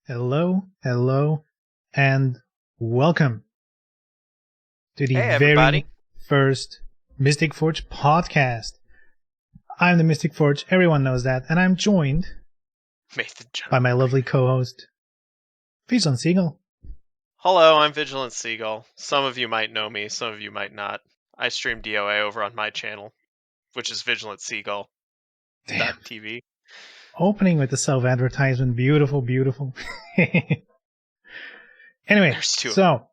Hello, and welcome to the Hey, very everybody. first Mystic Forge podcast. I'm the Mystic Forge, everyone knows that, and I'm joined Nathan by my General. lovely co-host, Vigilant Seagull. Hello, I'm Vigilant Seagull. Some of you might know me, some of you might not. I stream DOA over on my channel, which is Vigilant Seagull. Damn, TV. opening with the self-advertisement, beautiful. Anyway, There's two. so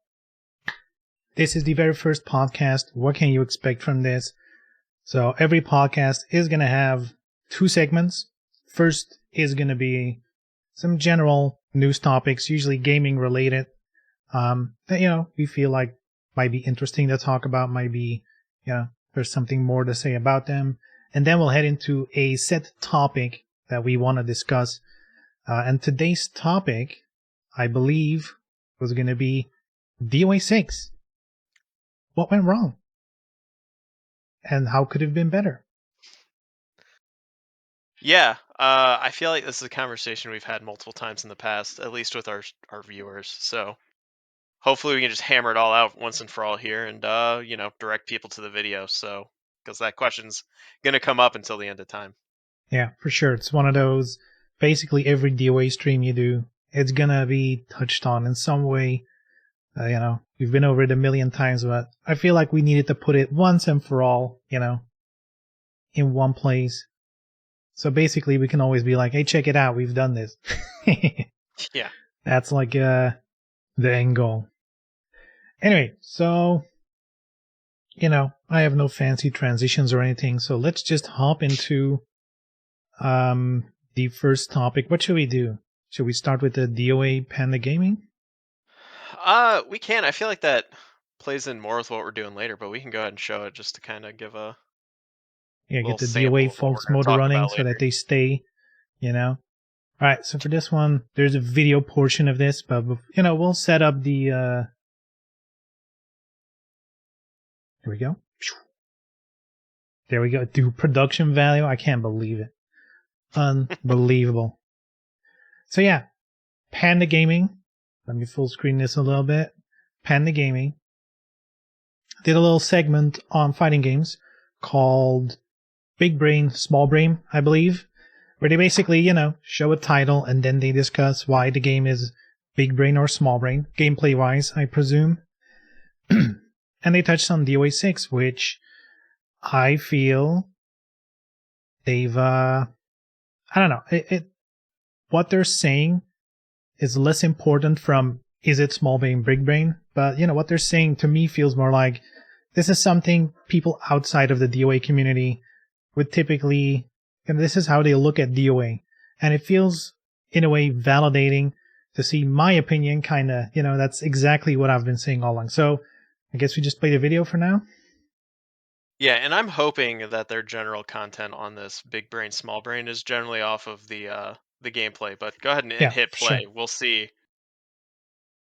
this is the very first podcast. What can you expect from this? So every podcast is going to have two segments. First is going to be some general news topics, usually gaming related, that, we feel like might be interesting to talk about, might be, there's something more to say about them. And then we'll head into a set topic that we want to discuss. And today's topic, I believe, was going to be DOA 6. What went wrong? And how could it have been better? Yeah, I feel like this is a conversation we've had multiple times in the past, at least with our viewers. So hopefully we can just hammer it all out once and for all here and, direct people to the video. So, because that question's going to come up until the end of time. Yeah, for sure. It's one of those, basically every DOA stream you do, it's gonna be touched on in some way. We've been over it a million times, but I feel like we needed to put it once and for all, in one place. So basically we can always be like, hey, check it out, we've done this. Yeah. That's like the end goal. Anyway, so, I have no fancy transitions or anything, so let's just hop into the first topic. What should we do? Should we start with the DOA Panda Gaming? We can. I feel like that plays in more with what we're doing later, but we can go ahead and show it just to kind of give a Get the sample DOA of what folks we're going to motor talk running about so later. that they stay, Alright, so for this one, there's a video portion of this, but, we'll set up the, here we go. There we go. Do production value. I can't believe it. Unbelievable. So yeah, Panda Gaming. Let me full screen this a little bit. Panda Gaming did a little segment on fighting games called Big Brain, Small Brain, I believe, where they basically, show a title and then they discuss why the game is big brain or small brain, gameplay wise, I presume. And they touched on DOA 6, which I feel they've, I don't know, what they're saying is less important from is it small brain, big brain, but what they're saying to me feels more like this is something people outside of the DOA community would typically, this is how they look at DOA. And it feels, in a way, validating to see my opinion, kind of, that's exactly what I've been saying all along. So I guess we just play the video for now. Yeah, and I'm hoping that their general content on this big brain, small brain is generally off of the gameplay, but go ahead and hit play. Sure. We'll see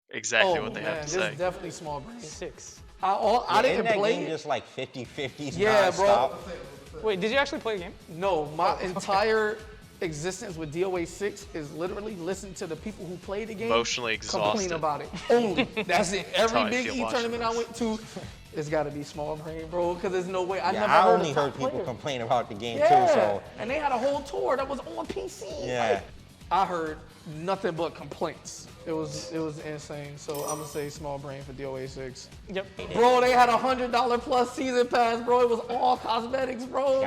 exactly what they have to this say. is definitely small brain. 6. I didn't that play game it. just like 50-50s Yeah, bro. non-stop? Wait, did you actually play a game? No, my entire existence with DOA 6 is literally listen to the people who play the game Emotionally complain exhausted. about it. Only. That's it. how Every I Big feel E watching tournament I this. went to, it's got to be small brain, bro, because there's no way. I never I heard only a top heard people player. complain about the game Yeah, too, so and they had a whole tour that was on PC. yeah. Like, I heard nothing but complaints. It was insane. So I'm gonna say small brain for DOA 6. Yep. Bro, they had $100 plus season pass, bro. It was all cosmetics, bro.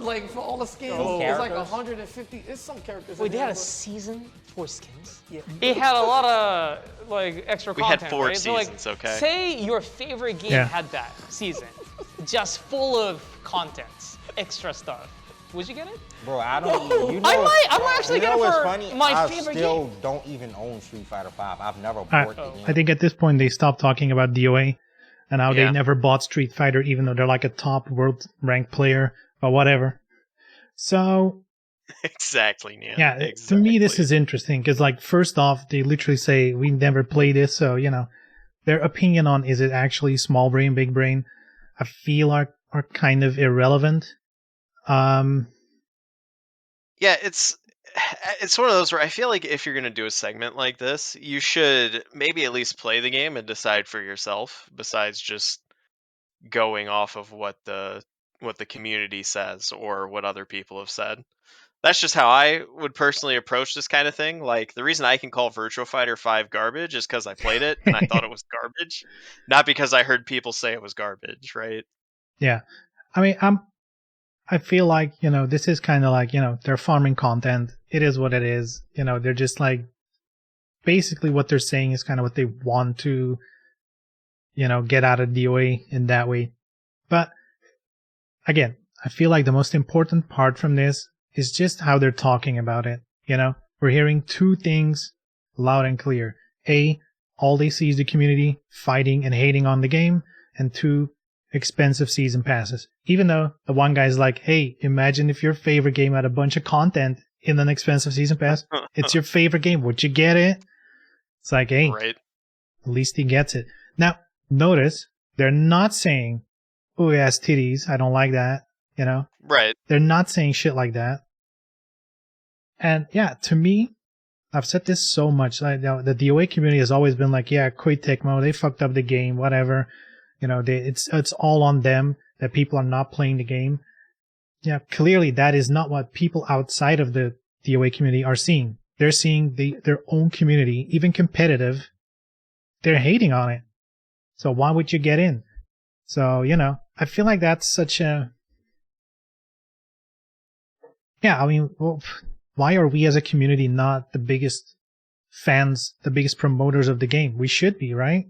Like for all the skins, it was like characters? 150. It's some characters. Wait, in they there, had a but- season for skins? Yeah. It had a lot of extra We had content. 4 right? So, seasons, okay? Say your favorite game Yeah. had that season, just full of contents, extra stuff. Would you get it? Bro, I don't. You know, I might actually you get know it what's for funny? my I favorite still game. don't even own Street Fighter 5. I've never I, bought the game. I think at this point they stopped talking about DOA and how Yeah. they never bought Street Fighter, even though they're like a top world ranked player or whatever. So Exactly, Neon. yeah, exactly. to me this is interesting because, like, first off, they literally say we never play this, so their opinion on is it actually small brain, big brain, I feel are kind of irrelevant. Yeah, it's it's one of those where I feel like if you're gonna do a segment like this, you should maybe at least play the game and decide for yourself, besides just going off of what the community says or what other people have said. That's just how I would personally approach this kind of thing. Like the reason I can call Virtua Fighter 5 garbage is because I played it and I thought it was garbage, not because I heard people say it was garbage, right? Yeah. I mean, I feel like, this is kind of like, they're farming content. It is what it is. They're just like, basically what they're saying is kind of what they want to, get out of DOA in that way. But again, I feel like the most important part from this is just how they're talking about it. We're hearing two things loud and clear. A, all they see is the community fighting and hating on the game. And two, expensive season passes. Even though the one guy's like, hey, imagine if your favorite game had a bunch of content in an expensive season pass. It's your favorite game. Would you get it? It's like, hey, Right. at least he gets it. Now, notice they're not saying, oh, he has titties. I don't like that. Right. They're not saying shit like that. And yeah, to me, I've said this so much. Like, the DOA community has always been like, yeah, Koei Tecmo, they fucked up the game, whatever. It's all on them that people are not playing the game. Yeah, clearly that is not what people outside of the DOA community are seeing. They're seeing their own community, even competitive. They're hating on it. So why would you get in? So, I feel like that's such a... Yeah, I mean, well, why are we as a community not the biggest fans, the biggest promoters of the game? We should be, right?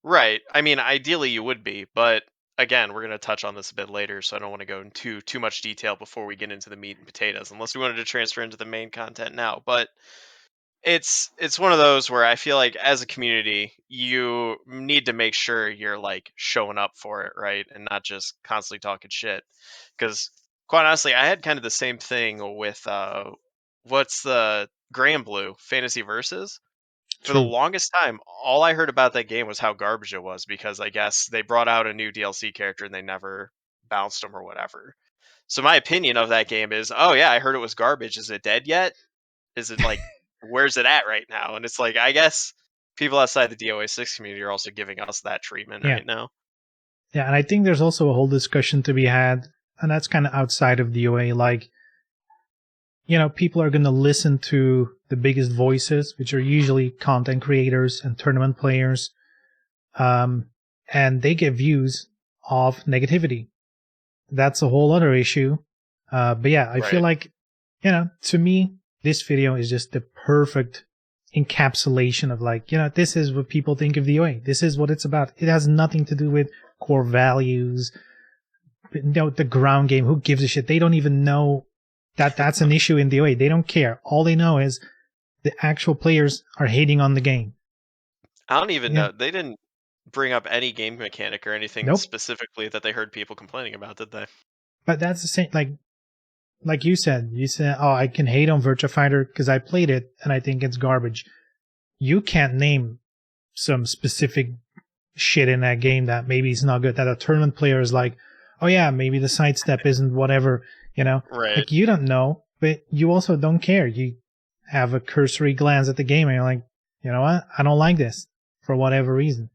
Right. I mean, ideally you would be, but again, we're going to touch on this a bit later, so I don't want to go into too much detail before we get into the meat and potatoes, unless we wanted to transfer into the main content now. But it's one of those where I feel like as a community, you need to make sure you're like showing up for it, right? And not just constantly talking shit. Because quite honestly, I had kind of the same thing with what's the Grand Blue Fantasy Versus? For the True. longest time, all I heard about that game was how garbage it was because I guess they brought out a new DLC character and they never bounced them or whatever. So my opinion of that game is, oh yeah, I heard it was garbage. Is it dead yet? Is it like, where's it at right now? And it's like, I guess people outside the DOA 6 community are also giving us that treatment Yeah. right now. Yeah, and I think there's also a whole discussion to be had, and that's kind of outside of DOA. Like, people are going to listen to the biggest voices, which are usually content creators and tournament players, and they get views of negativity. That's a whole other issue. But yeah, I feel like, to me, this video is just the perfect encapsulation of like, this is what people think of DOA. This is what it's about. It has nothing to do with core values. The ground game, who gives a shit? They don't even know that that's an issue in DOA. They don't care. All they know is the actual players are hating on the game. I don't even Yeah. know. They didn't bring up any game mechanic or anything Nope. specifically that they heard people complaining about, did they? But that's the same, like you said, oh, I can hate on Virtua Fighter because I played it and I think it's garbage. You can't name some specific shit in that game that maybe it's not good, that a tournament player is like, oh yeah, maybe the sidestep isn't whatever, Right. Like, you don't know, but you also don't care. You have a cursory glance at the game and you're like, you know what? I don't like this for whatever reason.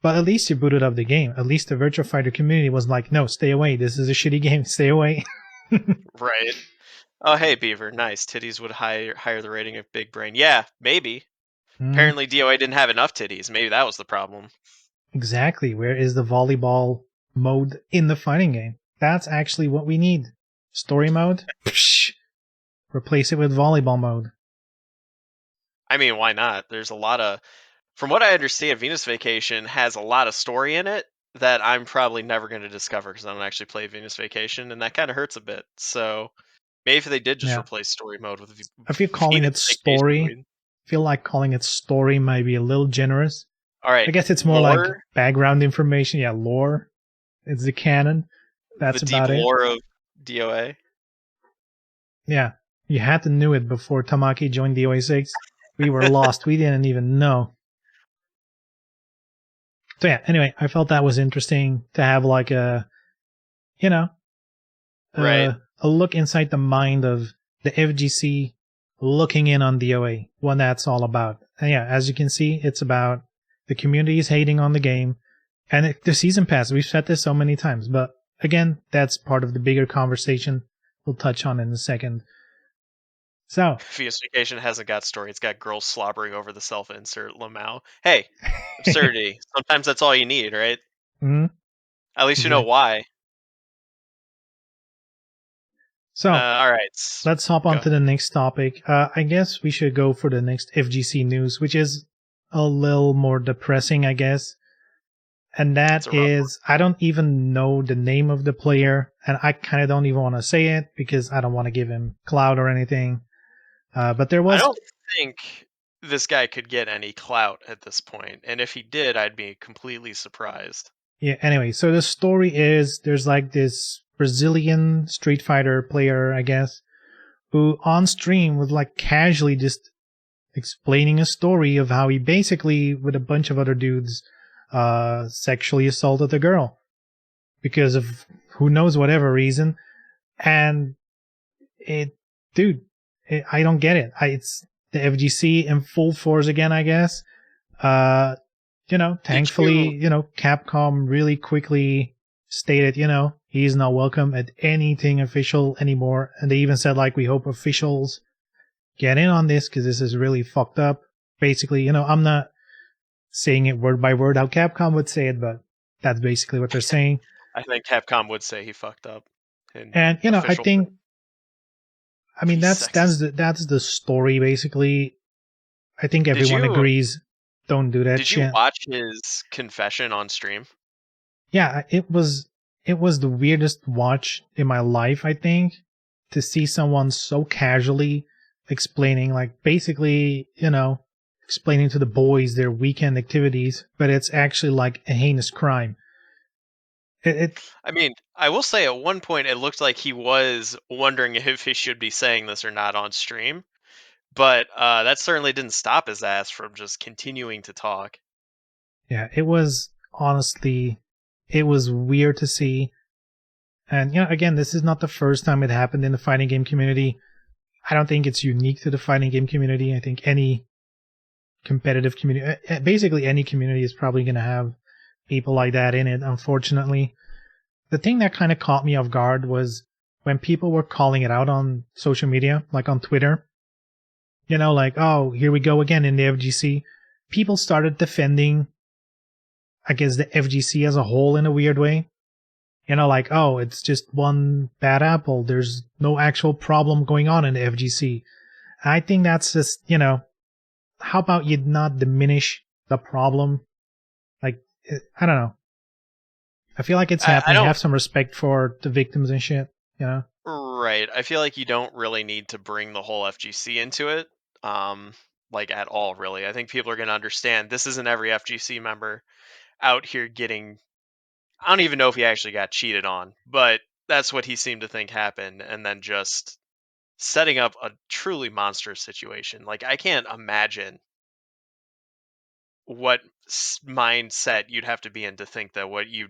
But at least you booted up the game. At least the Virtua Fighter community was like, no, stay away. This is a shitty game. Stay away. Right. Oh, hey, Beaver. Nice. Titties would higher the rating of Big Brain. Yeah, maybe. Apparently DOA didn't have enough titties. Maybe that was the problem. Exactly. Where is the volleyball mode in the fighting game? That's actually what we need. Story mode? Psh, replace it with volleyball mode. I mean, why not? There's a lot of... From what I understand, Venus Vacation has a lot of story in it that I'm probably never going to discover because I don't actually play Venus Vacation, and that kind of hurts a bit. So maybe if they did just Yeah. replace story mode with I feel calling it Venus story. Vacation, I feel like calling it story might be a little generous. all right, I guess it's more lore, like background information. Yeah, lore. It's the canon. That's the deep about it. lore of DOA. Yeah. You had to know it before Tamaki joined the OA6. We were lost. We didn't even know. So yeah, anyway, I felt that was interesting to have like a, Right. a look inside the mind of the FGC looking in on DOA, what that's all about. And yeah, as you can see, it's about the community is hating on the game, and the season pass. We've said this so many times, but again, that's part of the bigger conversation we'll touch on in a second. So, VS Vacation hasn't got story. It's got girls slobbering over the self-insert Lamau. Hey, absurdity. Sometimes that's all you need, right? mhm, At least you know exactly. why. So All right. let's hop on Go to the next topic. I guess we should go for the next FGC news, which is a little more depressing, I guess. And It's that a rough is, I don't even know the name of the player, and I kind of don't even want to say it because I don't want to give him clout or anything. But there I was, don't think this guy could get any clout at this point, and if he did, I'd be completely surprised. yeah, anyway, so the story is there's like this Brazilian Street Fighter player, I guess, who on stream was like casually just explaining a story of how he basically, with a bunch of other dudes, sexually assaulted a girl because of who knows whatever reason. And I don't get it. It's the FGC in full force again, I guess. Thankfully, Capcom really quickly stated, he's not welcome at anything official anymore. And they even said, like, we hope officials get in on this because this is really fucked up. Basically, I'm not saying it word by word how Capcom would say it, but that's basically what they're saying. I think Capcom would say he fucked up. In And I official think, I mean, Pretty sexist. that's the story basically. I think everyone agrees. Don't do that Did shit. you watch his confession on stream? Yeah, it was the weirdest watch in my life, I think, to see someone so casually explaining, like, basically, explaining to the boys their weekend activities, but it's actually like a heinous crime. I mean, I will say at one point it looked like he was wondering if he should be saying this or not on stream, but that certainly didn't stop his ass from just continuing to talk. Yeah, it was honestly, it was weird to see. And, again, this is not the first time it happened in the fighting game community. I don't think it's unique to the fighting game community. I think any competitive community, basically any community is probably going to have people like that in it, unfortunately. The thing that kind of caught me off guard was when people were calling it out on social media, like on Twitter. Like, oh, here we go again in the FGC. People started defending, I guess, the FGC as a whole in a weird way. Like, oh, it's just one bad apple. There's no actual problem going on in the FGC. I think that's just, how about you not diminish the problem? Like, I don't know. I feel like it's happening. Have some respect for the victims and shit, Right. I feel like you don't really need to bring the whole FGC into it, like at all, really. I think people are going to understand this isn't every FGC member out here getting. I don't even know if he actually got cheated on, but that's what he seemed to think happened, and then just setting up a truly monstrous situation. Like, I can't imagine what mindset you'd have to be in to think that what you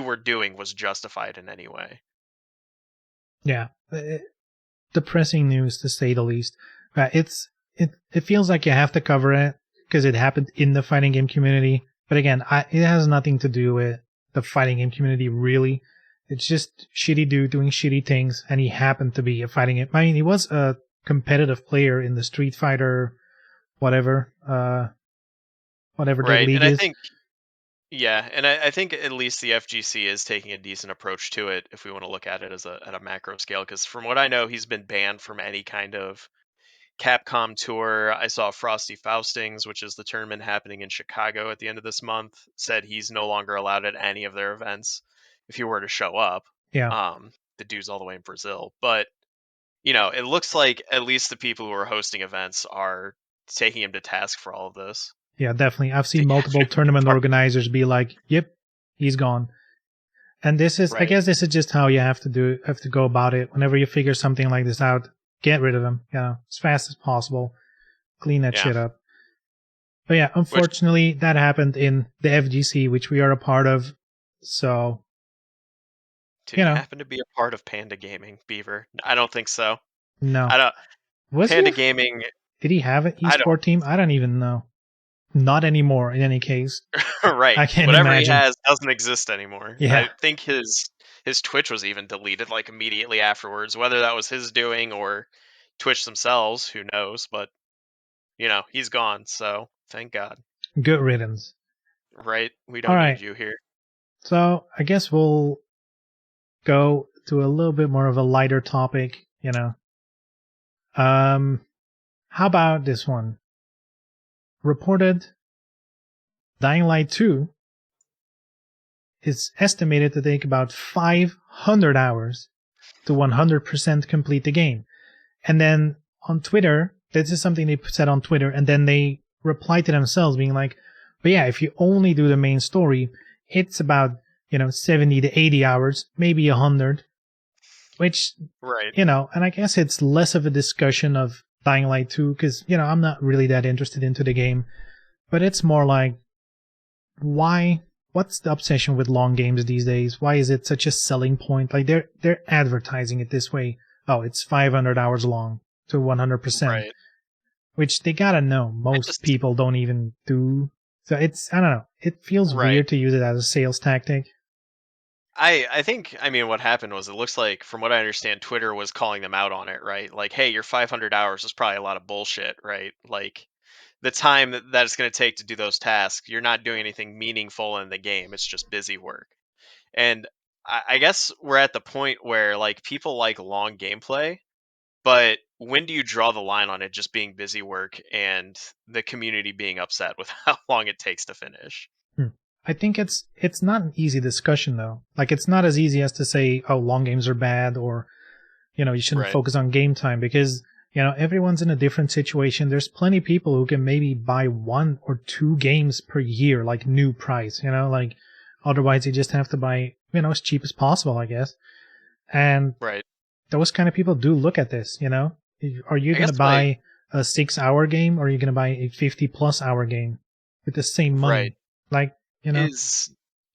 were doing was justified in any way. Yeah, depressing news to say the least. It feels like you have to cover it because it happened in the fighting game community. But again, it has nothing to do with the fighting game community, really. It's just shitty dude doing shitty things, and he happened to be a fighting game. I mean, he was a competitive player in the Street Fighter, whatever that Right, league and I is. think, yeah, and I think at least the FGC is taking a decent approach to it if we want to look at it as at a macro scale. Because from what I know, he's been banned from any kind of Capcom tour. I saw Frosty Faustings, which is the tournament happening in Chicago at the end of this month, said he's no longer allowed at any of their events if he were to show up. Yeah. The dude's all the way in Brazil, but it looks like at least the people who are hosting events are taking him to task for all of this. Yeah, definitely. I've seen multiple tournament organizers be like, "Yep, he's gone." And this is, Right. I guess, this is just how you have to go about it. Whenever you figure something like this out, get rid of them, as fast as possible, clean that shit up. But yeah, unfortunately, that happened in the FGC, which we are a part of. So, do you happen to be a part of Panda Gaming, Beaver? I don't think so. No. I don't. Was Panda he? Gaming. Did he have an I esport team? I don't even know. Not anymore. In any case, right. I can't Whatever imagine. he has doesn't exist anymore. Yeah. I think his Twitch was even deleted like immediately afterwards. Whether that was his doing or Twitch themselves, who knows? But he's gone. So thank God. Good riddance. Right? We All don't need right. you here. So I guess we'll go to a little bit more of a lighter topic. How about this one? Reported Dying Light 2 is estimated to take about 500 hours to 100% complete the game. And then on Twitter, this is something they said on Twitter, and then they replied to themselves being like, but yeah, if you only do the main story, it's about, 70 to 80 hours, maybe 100, which, Right. and I guess it's less of a discussion of Dying Light 2 because, I'm not really that interested into the game, but it's more like, what's the obsession with long games these days? Why is it such a selling point? Like they're advertising it this way. Oh, it's 500 hours long to 100%, Right. which they gotta know most people don't even do. So I don't know. It feels Right. weird to use it as a sales tactic. I think, what happened was it looks like, from what I understand, Twitter was calling them out on it, right? Like, hey, your 500 hours is probably a lot of bullshit, right? Like, the time that it's going to take to do those tasks, you're not doing anything meaningful in the game. It's just busy work. And I guess we're at the point where, like, people like long gameplay, but when do you draw the line on it just being busy work and the community being upset with how long it takes to finish? I think it's not an easy discussion though. Like it's not as easy as to say, oh, long games are bad, or you shouldn't Right. focus on game time, because everyone's in a different situation. There's plenty of people who can maybe buy 1 or 2 games per year, like new price. Like otherwise you just have to buy as cheap as possible, I guess. And Right. those kind of people do look at this. Are you I going to guess, buy a 6-hour game, or are you going to buy a 50+ hour game with the same money? Right. Like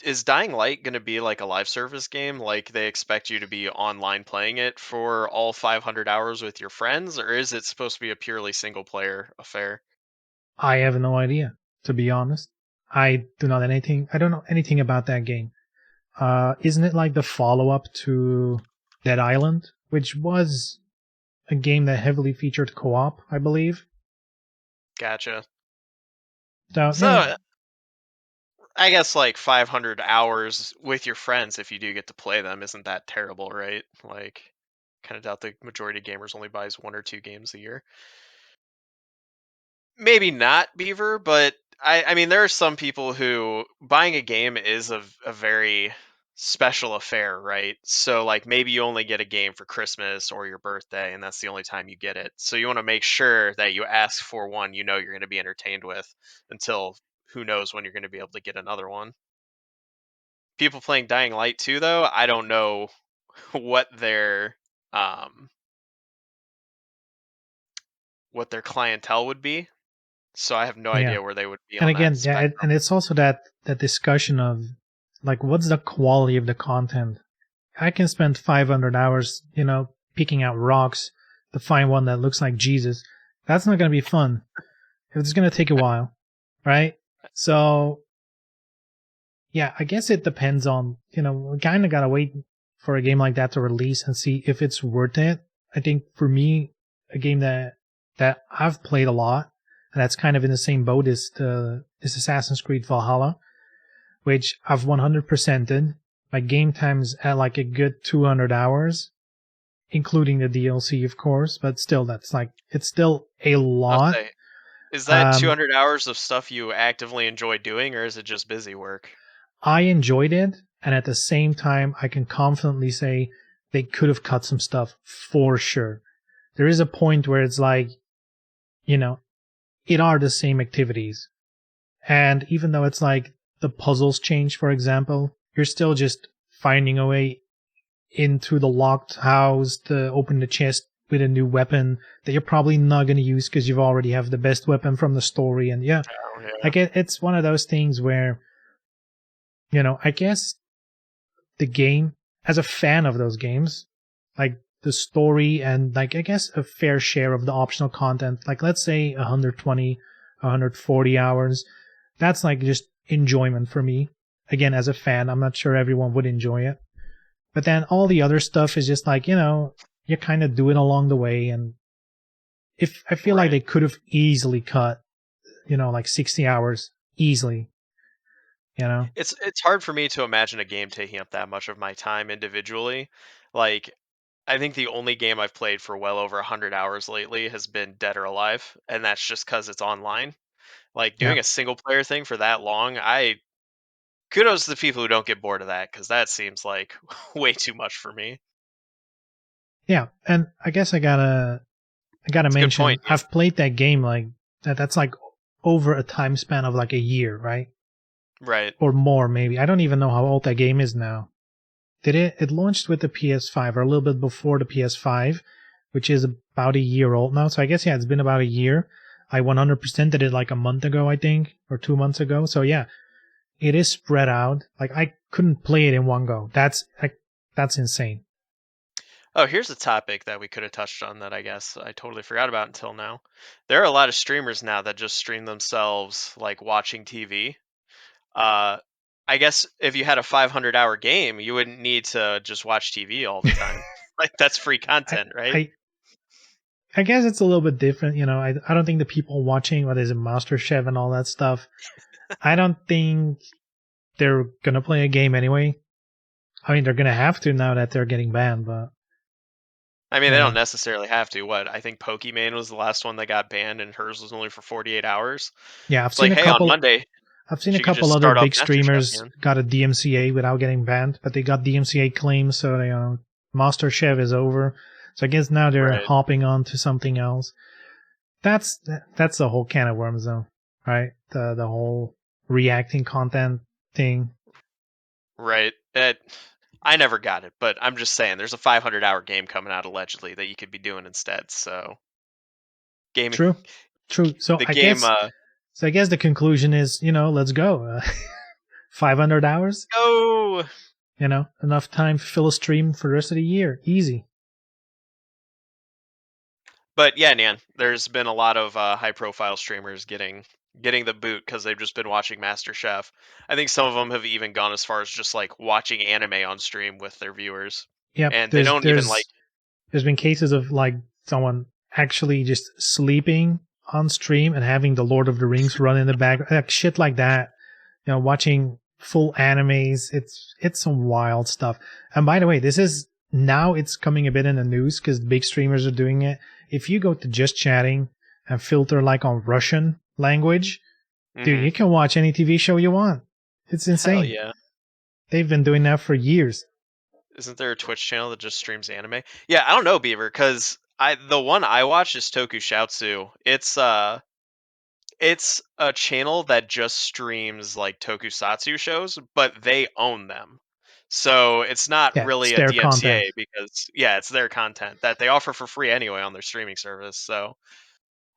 Is Dying Light going to be like a live service game? Like they expect you to be online playing it for all 500 hours with your friends, or is it supposed to be a purely single player affair? I have no idea, to be honest. I don't know anything about that game. Isn't it like the follow-up to Dead Island, which was a game that heavily featured co-op, I believe? Gotcha. So, So I guess like 500 hours with your friends, if you do get to play them, isn't that terrible, right? Like, kind of doubt the majority of gamers only buys 1 or 2 games a year. Maybe not Beaver, but I mean there are some people who buying a game is a very special affair, right? So like maybe you only get a game for Christmas or your birthday and that's the only time you get it. So you want to make sure that you ask for one you're going to be entertained with until who knows when you're going to be able to get another one. People playing Dying Light 2 though, I don't know what um their clientele would be. So I have no idea where they would be and on again, that spectrum. and it's also that discussion of like, what's the quality of the content? I can spend 500 hours, picking out rocks to find one that looks like Jesus. That's not going to be fun. It's going to take a while, right? So, yeah, I guess it depends on, we kind of got to wait for a game like that to release and see if it's worth it. I think for me, a game that I've played a lot, and that's kind of in the same boat as is Assassin's Creed Valhalla, which I've 100%ed. My game time's at like a good 200 hours, including the DLC, of course, but still, it's still a lot. I'll say, is that 200 hours of stuff you actively enjoy doing, or is it just busy work? I enjoyed it, and at the same time, I can confidently say they could have cut some stuff for sure. There is a point where it's like, it are the same activities. And even though it's like the puzzles change, for example, you're still just finding a way into the locked house to open the chest with a new weapon that you're probably not going to use because you've already have the best weapon from the story. And like it's one of those things where, I guess the game, as a fan of those games, like the story and like I guess a fair share of the optional content. Like let's say 120, 140 hours. That's like just enjoyment for me. Again, as a fan, I'm not sure everyone would enjoy it. But then all the other stuff is just like, you kind of do it along the way. And if I feel like they could have easily cut, like 60 hours easily, It's hard for me to imagine a game taking up that much of my time individually. Like, I think the only game I've played for well over 100 hours lately has been Dead or Alive, and that's just because it's online. Like, Yeah. doing a single player thing for that long, kudos to the people who don't get bored of that, because that seems like way too much for me. Yeah. And I guess I gotta That's a good mention, point, yeah. I've played that game like that's like over a time span of like a year, right? Right. Or more, maybe. I don't even know how old that game is now. It launched with the PS5 or a little bit before the PS5, which is about a year old now. So I guess, yeah, it's been about a year. I 100% did it like a month ago, I think, or 2 months ago. So yeah, it is spread out. Like I couldn't play it in one go. That's insane. Oh, here's a topic that we could have touched on that I guess I totally forgot about until now. There are a lot of streamers now that just stream themselves like watching TV. Uh, I guess if you had a 500-hour game, you wouldn't need to just watch TV all the time. Like that's free content, right? I guess it's a little bit different. I don't think the people watching what is it, MasterChef and all that stuff. I don't think they're gonna play a game anyway. I mean, they're gonna have to now that they're getting banned, but. I mean, they don't necessarily have to. What? I think Pokemon was the last one that got banned, and hers was only for 48 hours. Yeah, It's like, hey, on Monday, I've seen a she could couple just other start off big MasterChef streamers again. got a DMCA without getting banned, but they got DMCA claims, so MasterChef is over. So I guess now they're Right. hopping on to something else. That's the whole can of worms, though, right? The whole reacting content thing. Right. I never got it, but I'm just saying, there's a 500-hour game coming out allegedly that you could be doing instead. So, gaming. True. So The I game. guess the conclusion is, let's go. 500 hours. Go. Enough time to fill a stream for the rest of the year. Easy. But yeah, Nan, there's been a lot of high-profile streamers getting the boot because they've just been watching MasterChef. I think some of them have even gone as far as just like watching anime on stream with their viewers. Yep. And they don't even like. There's been cases of like someone actually just sleeping on stream and having the Lord of the Rings run in the background, like shit like that. Watching full animes. It's some wild stuff. And by the way, it's coming a bit in the news because big streamers are doing it. If you go to just chatting and filter like on Russian language, dude, you can watch any TV show you want. It's insane. Hell yeah. They've been doing that for years. Isn't there a Twitch channel that just streams anime? Yeah, I don't know, Beaver, because the one I watch is Tokushoutsu. It's a channel that just streams like tokusatsu shows, but they own them. So it's not really it's a their DMCA content. because it's their content that they offer for free anyway on their streaming service. So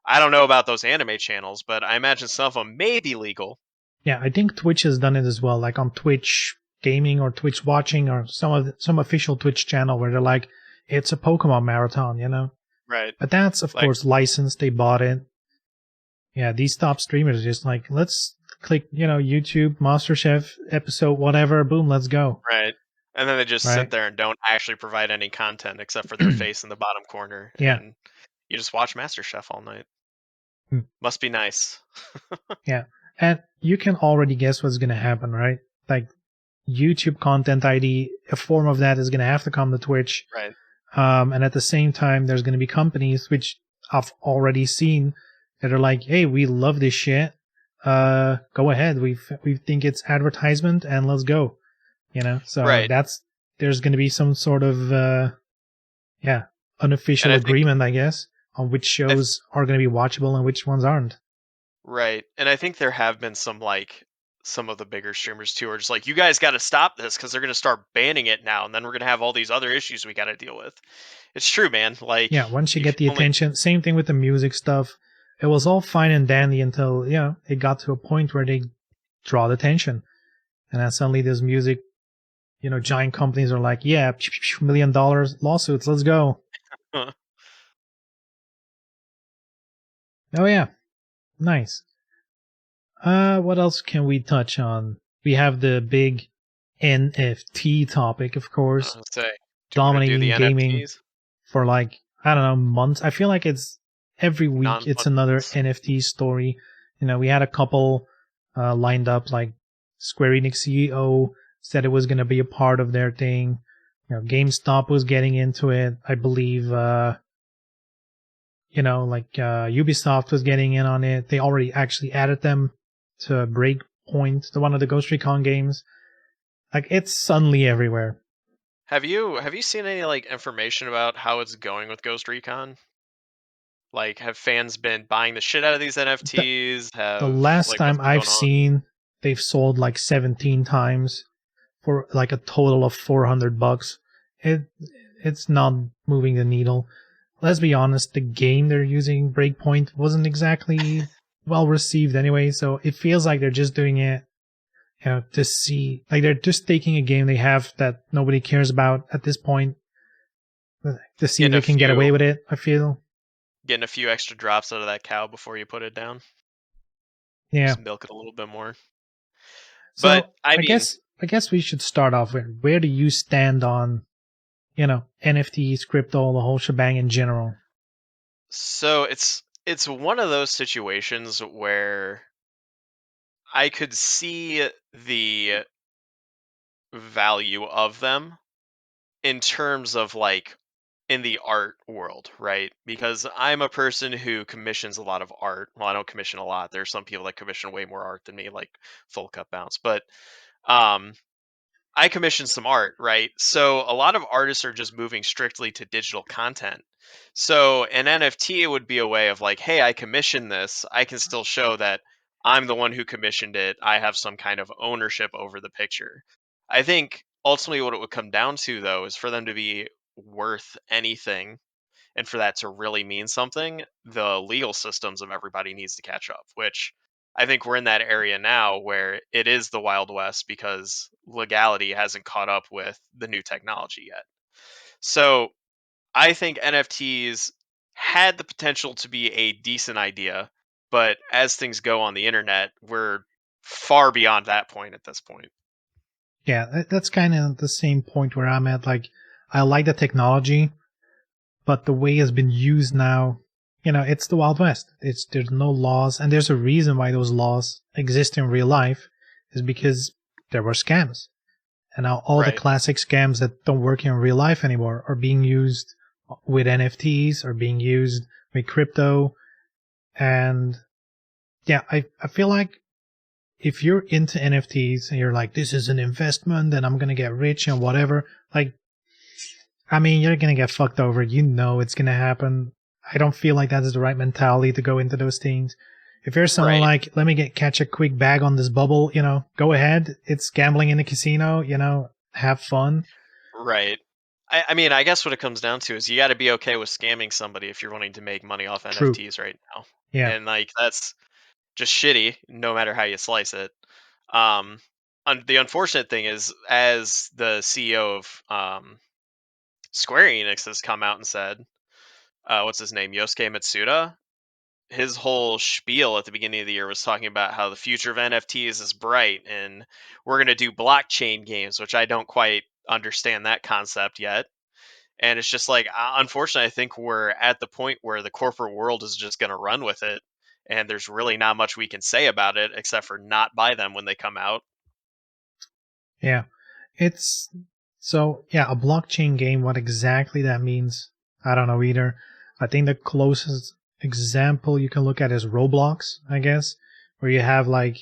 I don't know about those anime channels, but I imagine some of them may be legal. Yeah, I think Twitch has done it as well, like on Twitch Gaming or Twitch Watching or some official Twitch channel where they're like, it's a Pokemon marathon, Right. But that's, of course, licensed. They bought it. Yeah, these top streamers are just like, let's click, YouTube, MasterChef, episode, whatever, boom, let's go. Right. And then they just sit there and don't actually provide any content except for their face in the bottom corner. Yeah. And you just watch MasterChef all night. Must be nice. Yeah. And you can already guess what's going to happen, right? Like YouTube Content ID, a form of that is going to have to come to Twitch. Right. And at the same time, there's going to be companies which I've already seen that are like, hey, we love this shit. Go ahead. We think it's advertisement and let's go. So there's going to be some sort of, unofficial agreement, I guess, on which shows are going to be watchable and which ones aren't. Right. And I think there have been some of the bigger streamers too are just like, you guys got to stop this because they're going to start banning it now. And then we're going to have all these other issues we got to deal with. It's true, man. Like, yeah, once you get the attention, same thing with the music stuff. It was all fine and dandy until, it got to a point where they draw the attention. And then suddenly there's music, giant companies are like, yeah, $1 million lawsuits, let's go. Huh. Oh yeah, nice. What else can we touch on? We have the big NFT topic, of course, Say, do you want to do the dominating gaming NFTs? for like, I don't know, months. I feel like it's every week it's another Non-months. NFT story. We had a couple lined up, like Square Enix CEO said it was going to be a part of their thing. GameStop was getting into it. I believe, Ubisoft was getting in on it. They already actually added them to Breakpoint, the one of the Ghost Recon games. Like, it's suddenly everywhere. Have you seen any like information about how it's going with Ghost Recon? Like, have fans been buying the shit out of these NFTs? The last What's time been I've going on? seen, they've sold like 17 times for like a total of $400. It's not moving the needle. Let's be honest, the game they're using, Breakpoint, wasn't exactly well received anyway, so it feels like they're just doing it, to see, like they're just taking a game they have that nobody cares about at this point, to see if Getting they a can get few- away with it, I feel. Getting a few extra drops out of that cow before you put it down. Yeah. Just milk it a little bit more. So But I mean, guess we should start off with, where do you stand on, NFTs, crypto, the whole shebang in general? so it's one of those situations where I could see the value of them in terms of like in the art world, right? Because I'm a person who commissions a lot of art. Well, I don't commission a lot. There's some people that commission way more art than me, like Full Cup Bounce. But um, I commission some art, right? So a lot of artists are just moving strictly to digital content. So an NFT would be a way of like, hey, I commissioned this. I can still show that I'm the one who commissioned it. I have some kind of ownership over the picture. I think ultimately what it would come down to, though, is for them to be worth anything and for that to really mean something, the legal systems of everybody needs to catch up, which I think we're in that area now where it is the Wild West because legality hasn't caught up with the new technology yet. So I think NFTs had the potential to be a decent idea, but as things go on the internet, we're far beyond that point at this point. Yeah, that's kind of the same point where I'm at. Like, I like the technology, but the way it's been used now, it's the Wild West. There's no laws, and there's a reason why those laws exist in real life, is because there were scams. And now all the Right. classic scams that don't work in real life anymore are being used with NFTs, or being used with crypto. And yeah, I feel like if you're into NFTs and you're like, this is an investment and I'm going to get rich and whatever, like, I mean, you're going to get fucked over. It's going to happen. I don't feel like that is the right mentality to go into those things. If you're someone Right. like, let me catch a quick bag on this bubble, go ahead. It's gambling in a casino, have fun. Right. I mean, I guess what it comes down to is you got to be okay with scamming somebody if you're wanting to make money off True. NFTs right now. Yeah. And like that's just shitty, no matter how you slice it. The unfortunate thing is, as the CEO of Square Enix has come out and said, what's his name, Yosuke Matsuda, his whole spiel at the beginning of the year was talking about how the future of NFTs is bright and we're going to do blockchain games, which I don't quite understand that concept yet. And it's just like, unfortunately, I think we're at the point where the corporate world is just going to run with it. And there's really not much we can say about it except for not buy them when they come out. Yeah. A blockchain game, what exactly that means, I don't know either. I think the closest example you can look at is Roblox, I guess, where you have like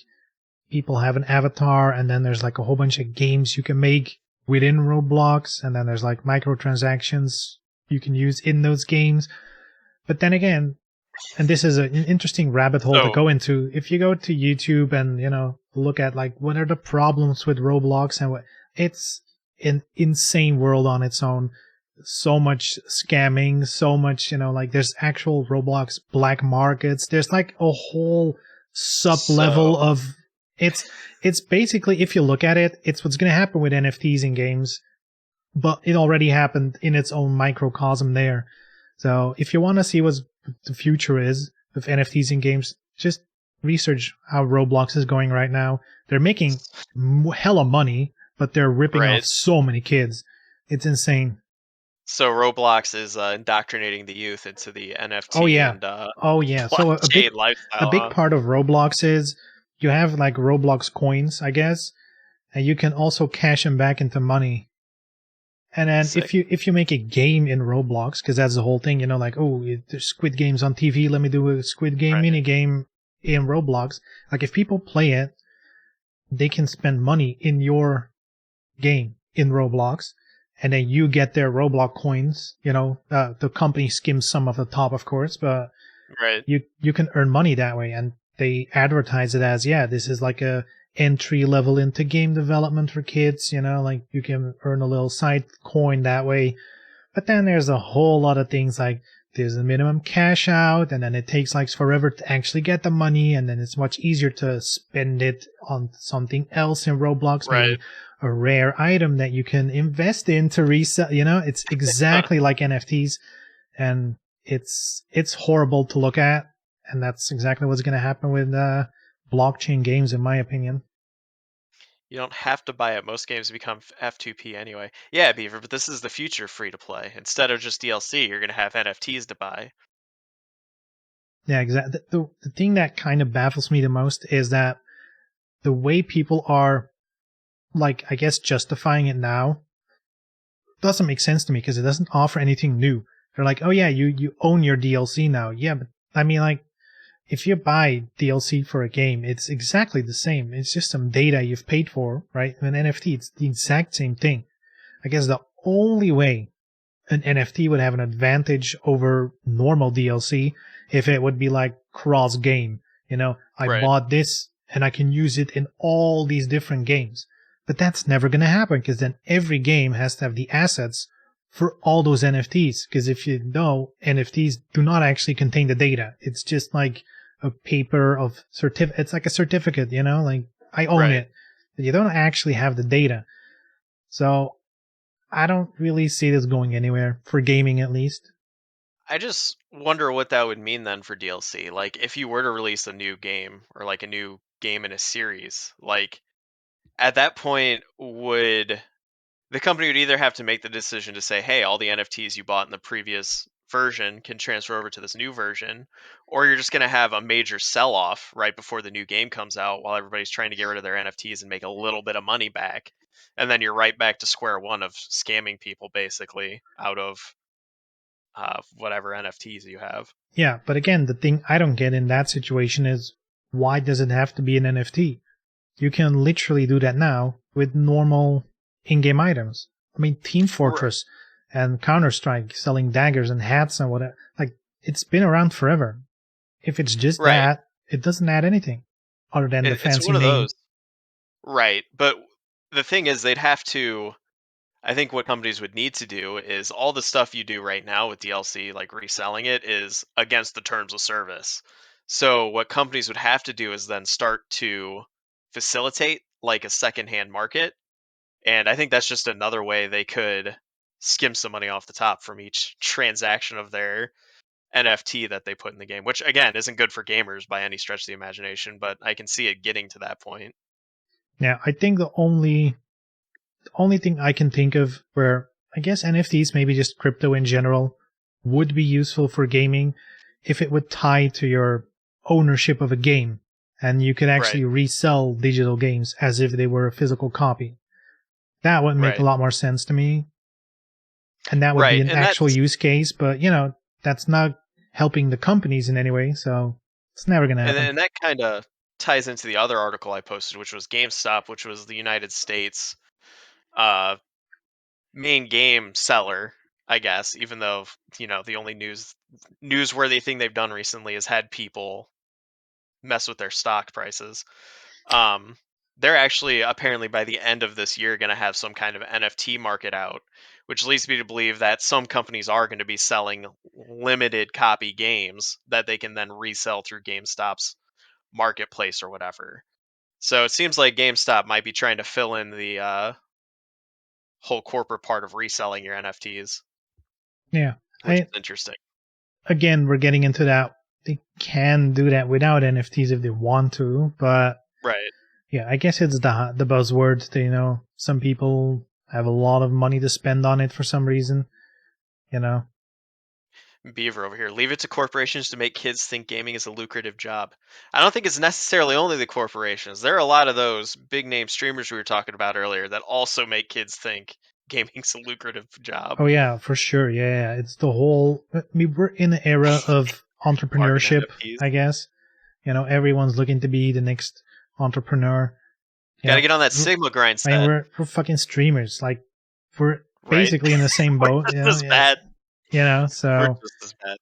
people have an avatar and then there's like a whole bunch of games you can make within Roblox, and then there's like microtransactions you can use in those games. But then again, and this is an interesting rabbit hole to go into, if you go to YouTube and, look at like what are the problems with Roblox and what, it's an insane world on its own. So much scamming, so much, like there's actual Roblox black markets. There's like a whole sub level of It's basically, if you look at it, it's what's going to happen with NFTs in games, but it already happened in its own microcosm there. So if you want to see what the future is with NFTs in games, just research how Roblox is going right now. They're making hella money, but they're ripping Right. off so many kids. It's insane. So Roblox is indoctrinating the youth into the NFT Oh yeah. and Oh yeah. So blockchain a lifestyle. big Huh? part of Roblox is you have like Roblox coins, I guess, and you can also cash them back into money. And then Sick. if you make a game in Roblox, because that's the whole thing, like, oh, there's Squid Games on TV, let me do a Squid Game Right. mini game in Roblox. Like, if people play it, they can spend money in your game in Roblox, and then you get their Roblox coins. The company skims some of the top, of course, but Right. you can earn money that way, and they advertise it as, yeah, this is like a entry level into game development for kids, like you can earn a little side coin that way. But then there's a whole lot of things, like there's a minimum cash out, and then it takes like forever to actually get the money, and then it's much easier to spend it on something else in Roblox, Right. maybe a rare item that you can invest in to resell. It's exactly like NFTs, and it's horrible to look at, and that's exactly what's going to happen with blockchain games, in my opinion. You don't have to buy it. Most games become F2P anyway. Yeah, Beaver, but this is the future free to play. Instead of just DLC, you're going to have NFTs to buy. Yeah, exactly. The thing that kind of baffles me the most is that the way people are, like, I guess, justifying it now doesn't make sense to me, because it doesn't offer anything new. They're like, oh yeah, you own your DLC now. Yeah, but I mean, like, if you buy DLC for a game, it's exactly the same. It's just some data you've paid for, right? And an NFT, it's the exact same thing. I guess the only way an NFT would have an advantage over normal DLC if it would be like cross game. I Right. bought this and I can use it in all these different games. But that's never going to happen, because then every game has to have the assets for all those NFTs. Because if you know, NFTs do not actually contain the data. It's just like a paper of it's like a certificate, like I own Right. it. But you don't actually have the data. So I don't really see this going anywhere, for gaming at least. I just wonder what that would mean then for DLC. Like, if you were to release a new game or like a new game in a series, like at that point, would the company would either have to make the decision to say, hey, all the NFTs you bought in the previous version can transfer over to this new version, or you're just going to have a major sell off right before the new game comes out while everybody's trying to get rid of their NFTs and make a little bit of money back. And then you're right back to square one of scamming people basically out of whatever NFTs you have. Yeah, but again, the thing I don't get in that situation is, why does it have to be an NFT? You can literally do that now with normal in-game items. I mean, Team Fortress and Counter-Strike selling daggers and hats and whatever. Like, it's been around forever. If it's just Right. that, it doesn't add anything other than the It's fancy one of name. those. Right. But the thing is, they'd have to. I think what companies would need to do is all the stuff you do right now with DLC, like reselling it, is against the terms of service. So what companies would have to do is then start to facilitate like a secondhand market. And I think that's just another way they could skim some money off the top from each transaction of their NFT that they put in the game, which again isn't good for gamers by any stretch of the imagination, but I can see it getting to that point. Now, I think the only thing I can think of where, I guess, NFTs, maybe just crypto in general, would be useful for gaming, if it would tie to your ownership of a game, and you could actually resell digital games as if they were a physical copy. That would make a lot more sense to me. And that would be an And actual use case, but that's not helping the companies in any way, so it's never going to happen. And that kind of ties into the other article I posted, which was GameStop, which was the United States main game seller, I guess, even though, the only newsworthy thing they've done recently is had people mess with their stock prices. They're actually apparently by the end of this year going to have some kind of NFT market out, which leads me to believe that some companies are going to be selling limited copy games that they can then resell through GameStop's marketplace or whatever. So it seems like GameStop might be trying to fill in the whole corporate part of reselling your NFTs, Yeah. which is interesting. Again, we're getting into that. They can do that without NFTs if they want to, but Right. yeah, I guess it's the buzzword. Some people have a lot of money to spend on it for some reason. Beaver over here. Leave it to corporations to make kids think gaming is a lucrative job. I don't think it's necessarily only the corporations. There are a lot of those big name streamers we were talking about earlier that also make kids think gaming's a lucrative job. Oh yeah, for sure. Yeah, it's the whole. I mean, we're in the era of entrepreneurship, NFTs. I guess. Everyone's looking to be the next entrepreneur. Gotta get on that Sigma grind I mean, set. we're fucking streamers. Like, we're Right. basically in the same boat. We're just as bad. We're So just as bad.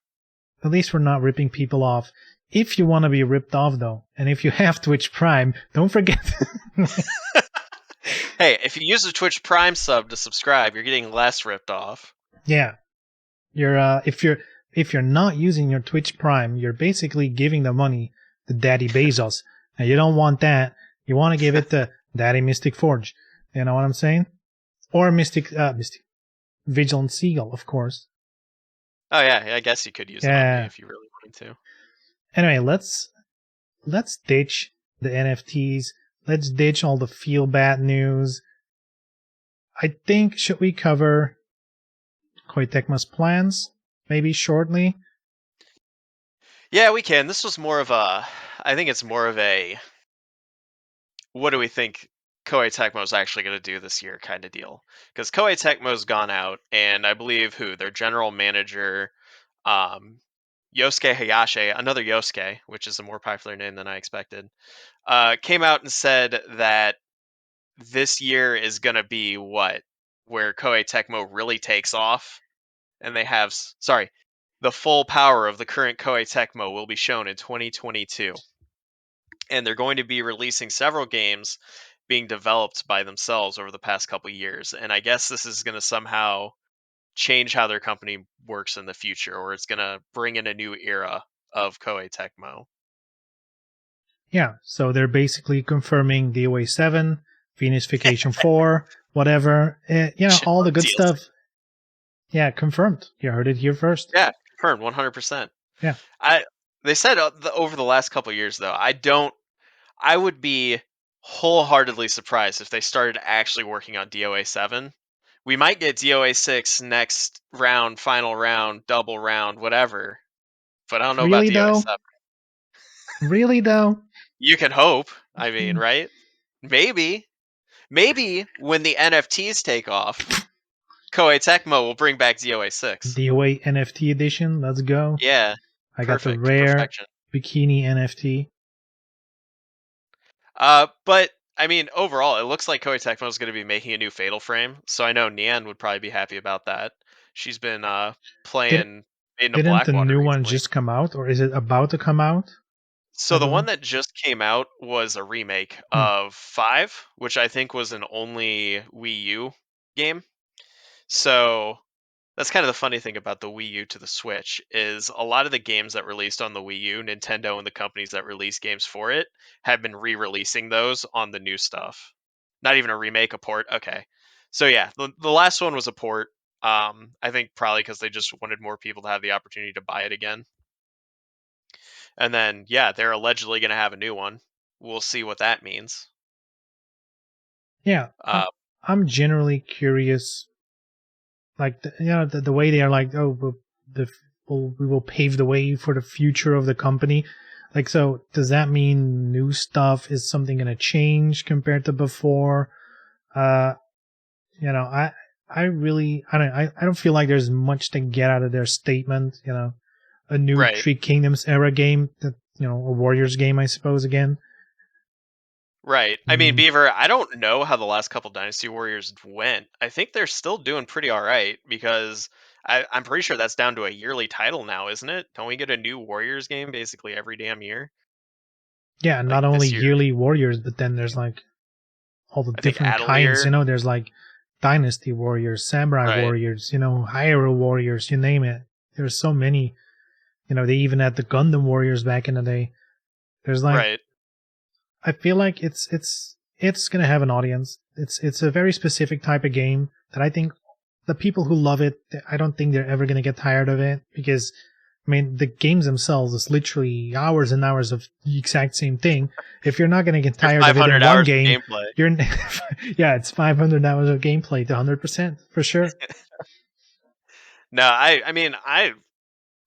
at least we're not ripping people off. If you want to be ripped off, though, and if you have Twitch Prime, don't forget. Hey, if you use the Twitch Prime sub to subscribe, you're getting less ripped off. Yeah, if you're not using your Twitch Prime, you're basically giving the money to Daddy Bezos, and you don't want that. You want to give it to Daddy Mystic Forge. You know what I'm saying? Or Mystic Vigilant Seagull, of course. Oh yeah, I guess you could use it on me if you really wanted to. Anyway, let's ditch the NFTs. Let's ditch all the feel bad news. I think, should we cover Koei Tecmo's plans maybe shortly? Yeah, we can. This was more of a, I think it's more of a, what do we think Koei Tecmo is actually going to do this year kind of deal. Because Koei Tecmo's gone out, and I believe their general manager, Yosuke Hayashi, another Yosuke, which is a more popular name than I expected, came out and said that this year is going to be where Koei Tecmo really takes off, and they have, the full power of the current Koei Tecmo will be shown in 2022. And they're going to be releasing several games being developed by themselves over the past couple years. And I guess this is going to somehow change how their company works in the future, or it's going to bring in a new era of Koei Tecmo. Yeah, so they're basically confirming DOA 7, Venus Vacation 4, whatever. All the good stuff. Yeah, confirmed. You heard it here first. Yeah, confirmed, 100%. Yeah. They said over the last couple years, though, I would be wholeheartedly surprised if they started actually working on DOA 7. We might get DOA 6 next round, final round, double round, whatever. But I don't know about DOA 7. Really, though? You can hope. I mean, right? Maybe when the NFTs take off, Koei Tecmo will bring back DOA 6. DOA NFT edition, let's go. Yeah. I got the rare perfection. bikini NFT. But I mean, overall, it looks like Koei Tecmo is going to be making a new Fatal Frame, so I know Nian would probably be happy about that. She's been playing in Didn't Blackwater the new recently. one just come out, or is it about to come out? So the one that just came out was a remake of 5, which I think was an only Wii U game. So that's kind of the funny thing about the Wii U to the Switch is a lot of the games that released on the Wii U, Nintendo and the companies that release games for it have been re-releasing those on the new stuff. Not even a remake, a port. Okay. So yeah, the last one was a port. I think probably because they just wanted more people to have the opportunity to buy it again. And then, yeah, they're allegedly going to have a new one. We'll see what that means. Yeah, I'm generally curious. Like, the way they are like, oh, we will pave the way for the future of the company. Like, so does that mean new stuff is something going to change compared to before? I don't feel like there's much to get out of their statement. A new Three Kingdoms era game, that a Warriors game, I suppose, again. Right. I mean, Beaver, I don't know how the last couple Dynasty Warriors went. I think they're still doing pretty all right because I'm pretty sure that's down to a yearly title now, isn't it? Don't we get a new Warriors game basically every damn year? Yeah, not only yearly Warriors, but then there's like all the different kinds. There's like Dynasty Warriors, Samurai Warriors, Hyrule Warriors, you name it. There's so many. They even had the Gundam Warriors back in the day. There's like I feel like it's gonna have an audience. It's a very specific type of game that I think the people who love it, I don't think they're ever gonna get tired of it because, I mean, the games themselves is literally hours and hours of the exact same thing. If you're not gonna get There's tired of it 500 in one hours of game, gameplay. you're yeah, it's 500 hours of gameplay to 100% for sure. No, I mean, I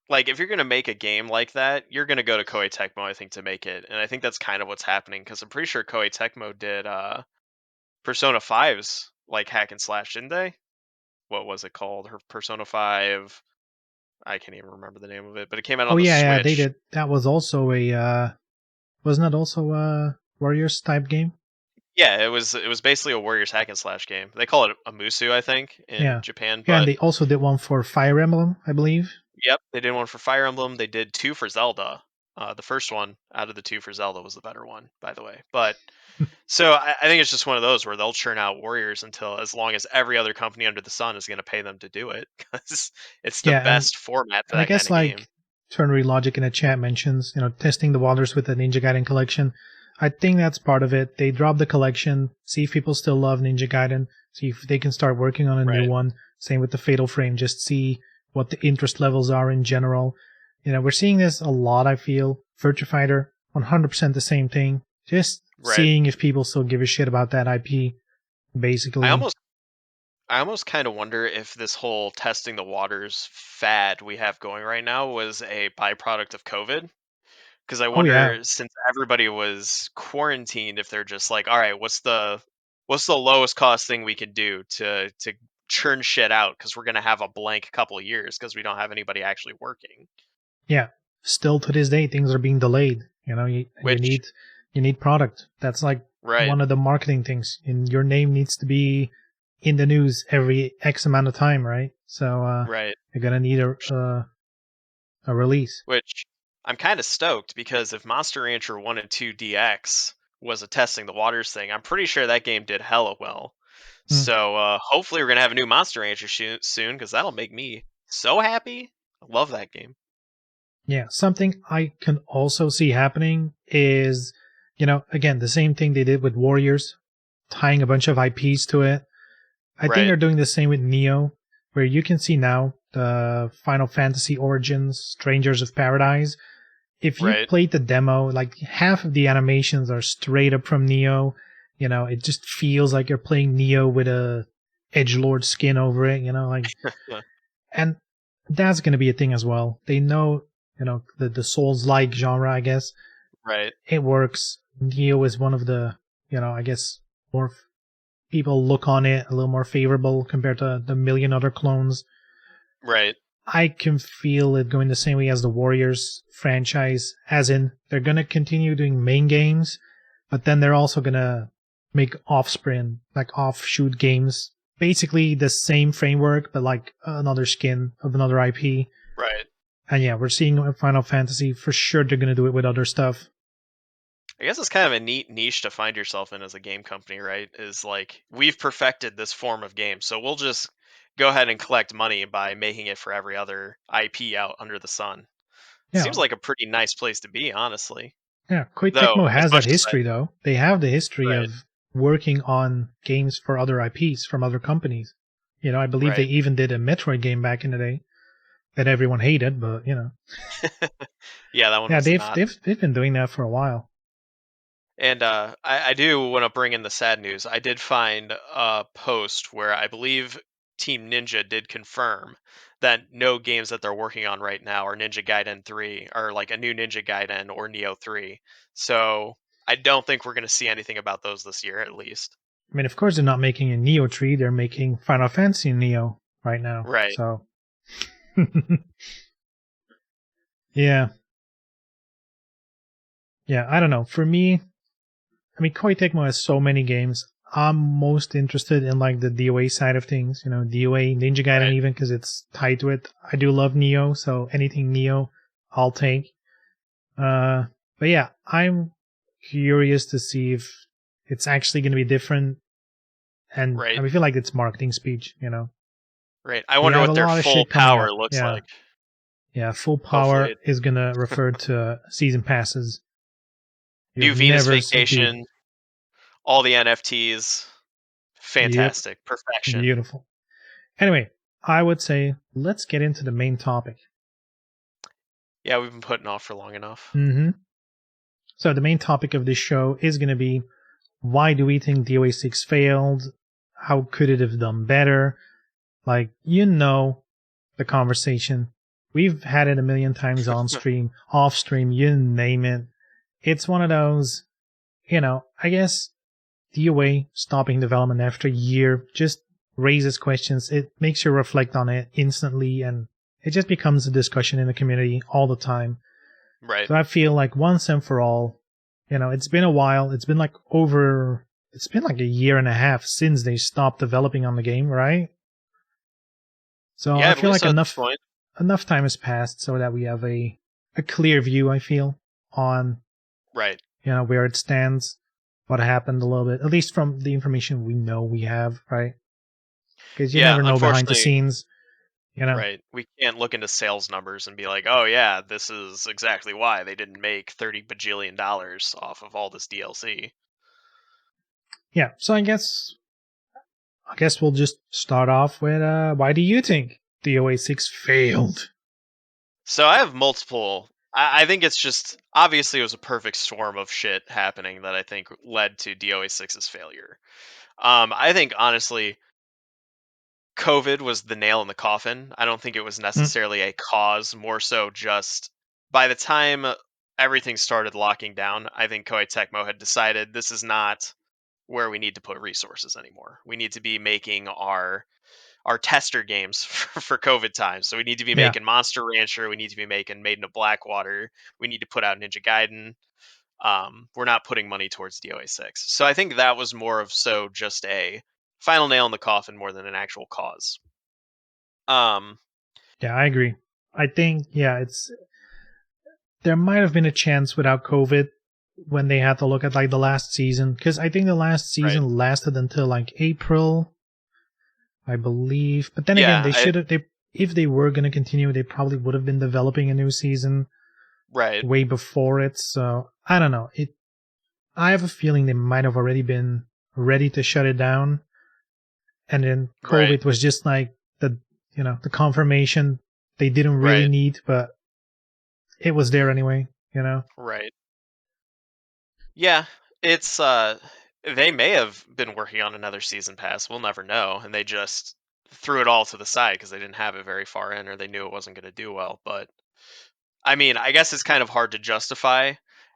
like if you're gonna make a game like that, you're gonna go to Koei Tecmo, I think, to make it, and I think that's kind of what's happening because I'm pretty sure Koei Tecmo did Persona 5's like hack and slash, didn't they? What was it called? Her Persona 5. I can't even remember the name of it, but it came out Oh on the yeah, they Switch. did. That was also a wasn't that also a Warriors type game? Yeah, it was basically a Warriors hack and slash game. They call it a Musu, I think, in Yeah. Japan. Yeah, and But they also did one for Fire Emblem, I believe. yep, they did one for Fire Emblem. They did two for Zelda. The first one out of the two for Zelda was the better one, by the way. But so I think it's just one of those where they'll churn out Warriors until as long as every other company under the sun is going to pay them to do it because it's the Yeah, best format for and I that kind guess of game. like Ternary Logic in the chat mentions, testing the waters with the Ninja Gaiden collection. I think that's part of it. They drop the collection, see if people still love Ninja Gaiden, see if they can start working on a new Right. one. Same with the Fatal Frame, just see what the interest levels are in general. We're seeing this a lot, I feel. Virtua Fighter, 100% the same thing. Just Right. seeing if people still give a shit about that IP, basically. I almost kind of wonder if this whole testing the waters fad we have going right now was a byproduct of COVID. Because I Oh, yeah. wonder, since everybody was quarantined, if they're just like, all right, what's the lowest cost thing we can do to churn shit out? Because we're gonna have a blank couple of years because we don't have anybody actually working. Yeah. Still to this day, things are being delayed. You Which need product. That's like right, one of the marketing things. And your name needs to be in the news every X amount of time, right? So right. you're gonna need a release. Which I'm kind of stoked because if Monster Rancher 1 and 2 DX was a testing the waters thing, I'm pretty sure that game did hella well. Hmm. So hopefully we're gonna have a new Monster Rancher soon because that'll make me so happy. I love that game. Yeah, something I can also see happening is, again, the same thing they did with Warriors, tying a bunch of IPs to it. I think Right. they're doing the same with Neo, where you can see now the Final Fantasy Origins, Strangers of Paradise. If you Right. played the demo, like half of the animations are straight up from Neo. It just feels like you're playing Neo with a edgelord skin over it. And that's going to be a thing as well. They know, the Souls-like genre, I guess. Right. It works. Neo is one of the, I guess more people look on it a little more favorable compared to the million other clones. Right. I can feel it going the same way as the Warriors franchise, as in they're going to continue doing main games, but then they're also going to make offspring, like offshoot games. Basically the same framework, but like another skin of another IP. Right. And yeah, we're seeing Final Fantasy. For sure they're going to do it with other stuff. I guess it's kind of a neat niche to find yourself in as a game company, right? Is like we've perfected this form of game, so we'll just go ahead and collect money by making it for every other IP out under the sun. Yeah. Seems like a pretty nice place to be, honestly. Yeah, Koei Though, Tecmo as has much that as history, though. They have the history right, of working on games for other IPs from other companies. I believe they right. even did a Metroid game back in the day that everyone hated, but Yeah, that one yeah, was not. they've been doing that for a while. And I do want to bring in the sad news. I did find a post where I believe Team Ninja did confirm that no games that they're working on right now are Ninja Gaiden 3 or like a new Ninja Gaiden or Neo 3. So I don't think we're going to see anything about those this year, at least. I mean, of course, they're not making a Neo tree; they're making Final Fantasy Neo right now. Right. So, yeah, I don't know. For me, I mean, Koei Tecmo has so many games. I'm most interested in like the DOA side of things, DOA, Ninja Gaiden Right. even because it's tied to it. I do love Neo, so anything Neo, I'll take. But yeah, I'm curious to see if it's actually going to be different. And Right. I feel like it's marketing speech, Right. I We wonder have what a their lot of full shit coming power up. looks Yeah. like. Yeah, full Hopefully power is going to refer to season passes. New You've Venus never seen, dude. Vacation, all the NFTs, Yep, fantastic, perfection. beautiful. Anyway, I would say let's get into the main topic. Yeah, we've been putting off for long enough. Mm-hmm. So the main topic of this show is going to be, why do we think DOA 6 failed? How could it have done better? Like, the conversation. We've had it a million times on stream, off stream, you name it. It's one of those, I guess DOA stopping development after a year just raises questions. It makes you reflect on it instantly, and it just becomes a discussion in the community all the time. Right. So I feel like once and for all, it's been a while. It's been like a year and a half since they stopped developing on the game, right? So Yeah, I feel like at this point. enough time has passed so that we have a clear view, I feel, on Right. where it stands, what happened a little bit, at least from the information we have, right? Because you never know behind the scenes, Right. We can't look into sales numbers and be like, oh yeah, this is exactly why they didn't make $30 bajillion off of all this DLC. Yeah, so I guess we'll just start off with why do you think DOA 6 failed? So I have multiple. I think it's just obviously it was a perfect storm of shit happening that I think led to DOA 6's failure. I think honestly, COVID was the nail in the coffin. I don't think it was necessarily a cause, more so just by the time everything started locking down, I think Koei Tecmo had decided this is not where we need to put resources anymore. We need to be making our tester games for COVID times. So we need to be making Monster Rancher. We need to be making Maiden of Blackwater. We need to put out Ninja Gaiden. We're not putting money towards DOA 6. So I think that was more of so just a final nail in the coffin more than an actual cause. Yeah, I agree. I think, there might have been a chance without COVID when they had to look at like the last season, because I think the last season lasted until like April, I believe. But then again, if they were going to continue, they probably would have been developing a new season way before it. So I don't know. I have a feeling they might have already been ready to shut it down, and then COVID was just like the confirmation they didn't really need, but it was there anyway. Right. Yeah, it's they may have been working on another season pass. We'll never know, and they just threw it all to the side because they didn't have it very far in, or they knew it wasn't going to do well. But I mean, I guess it's kind of hard to justify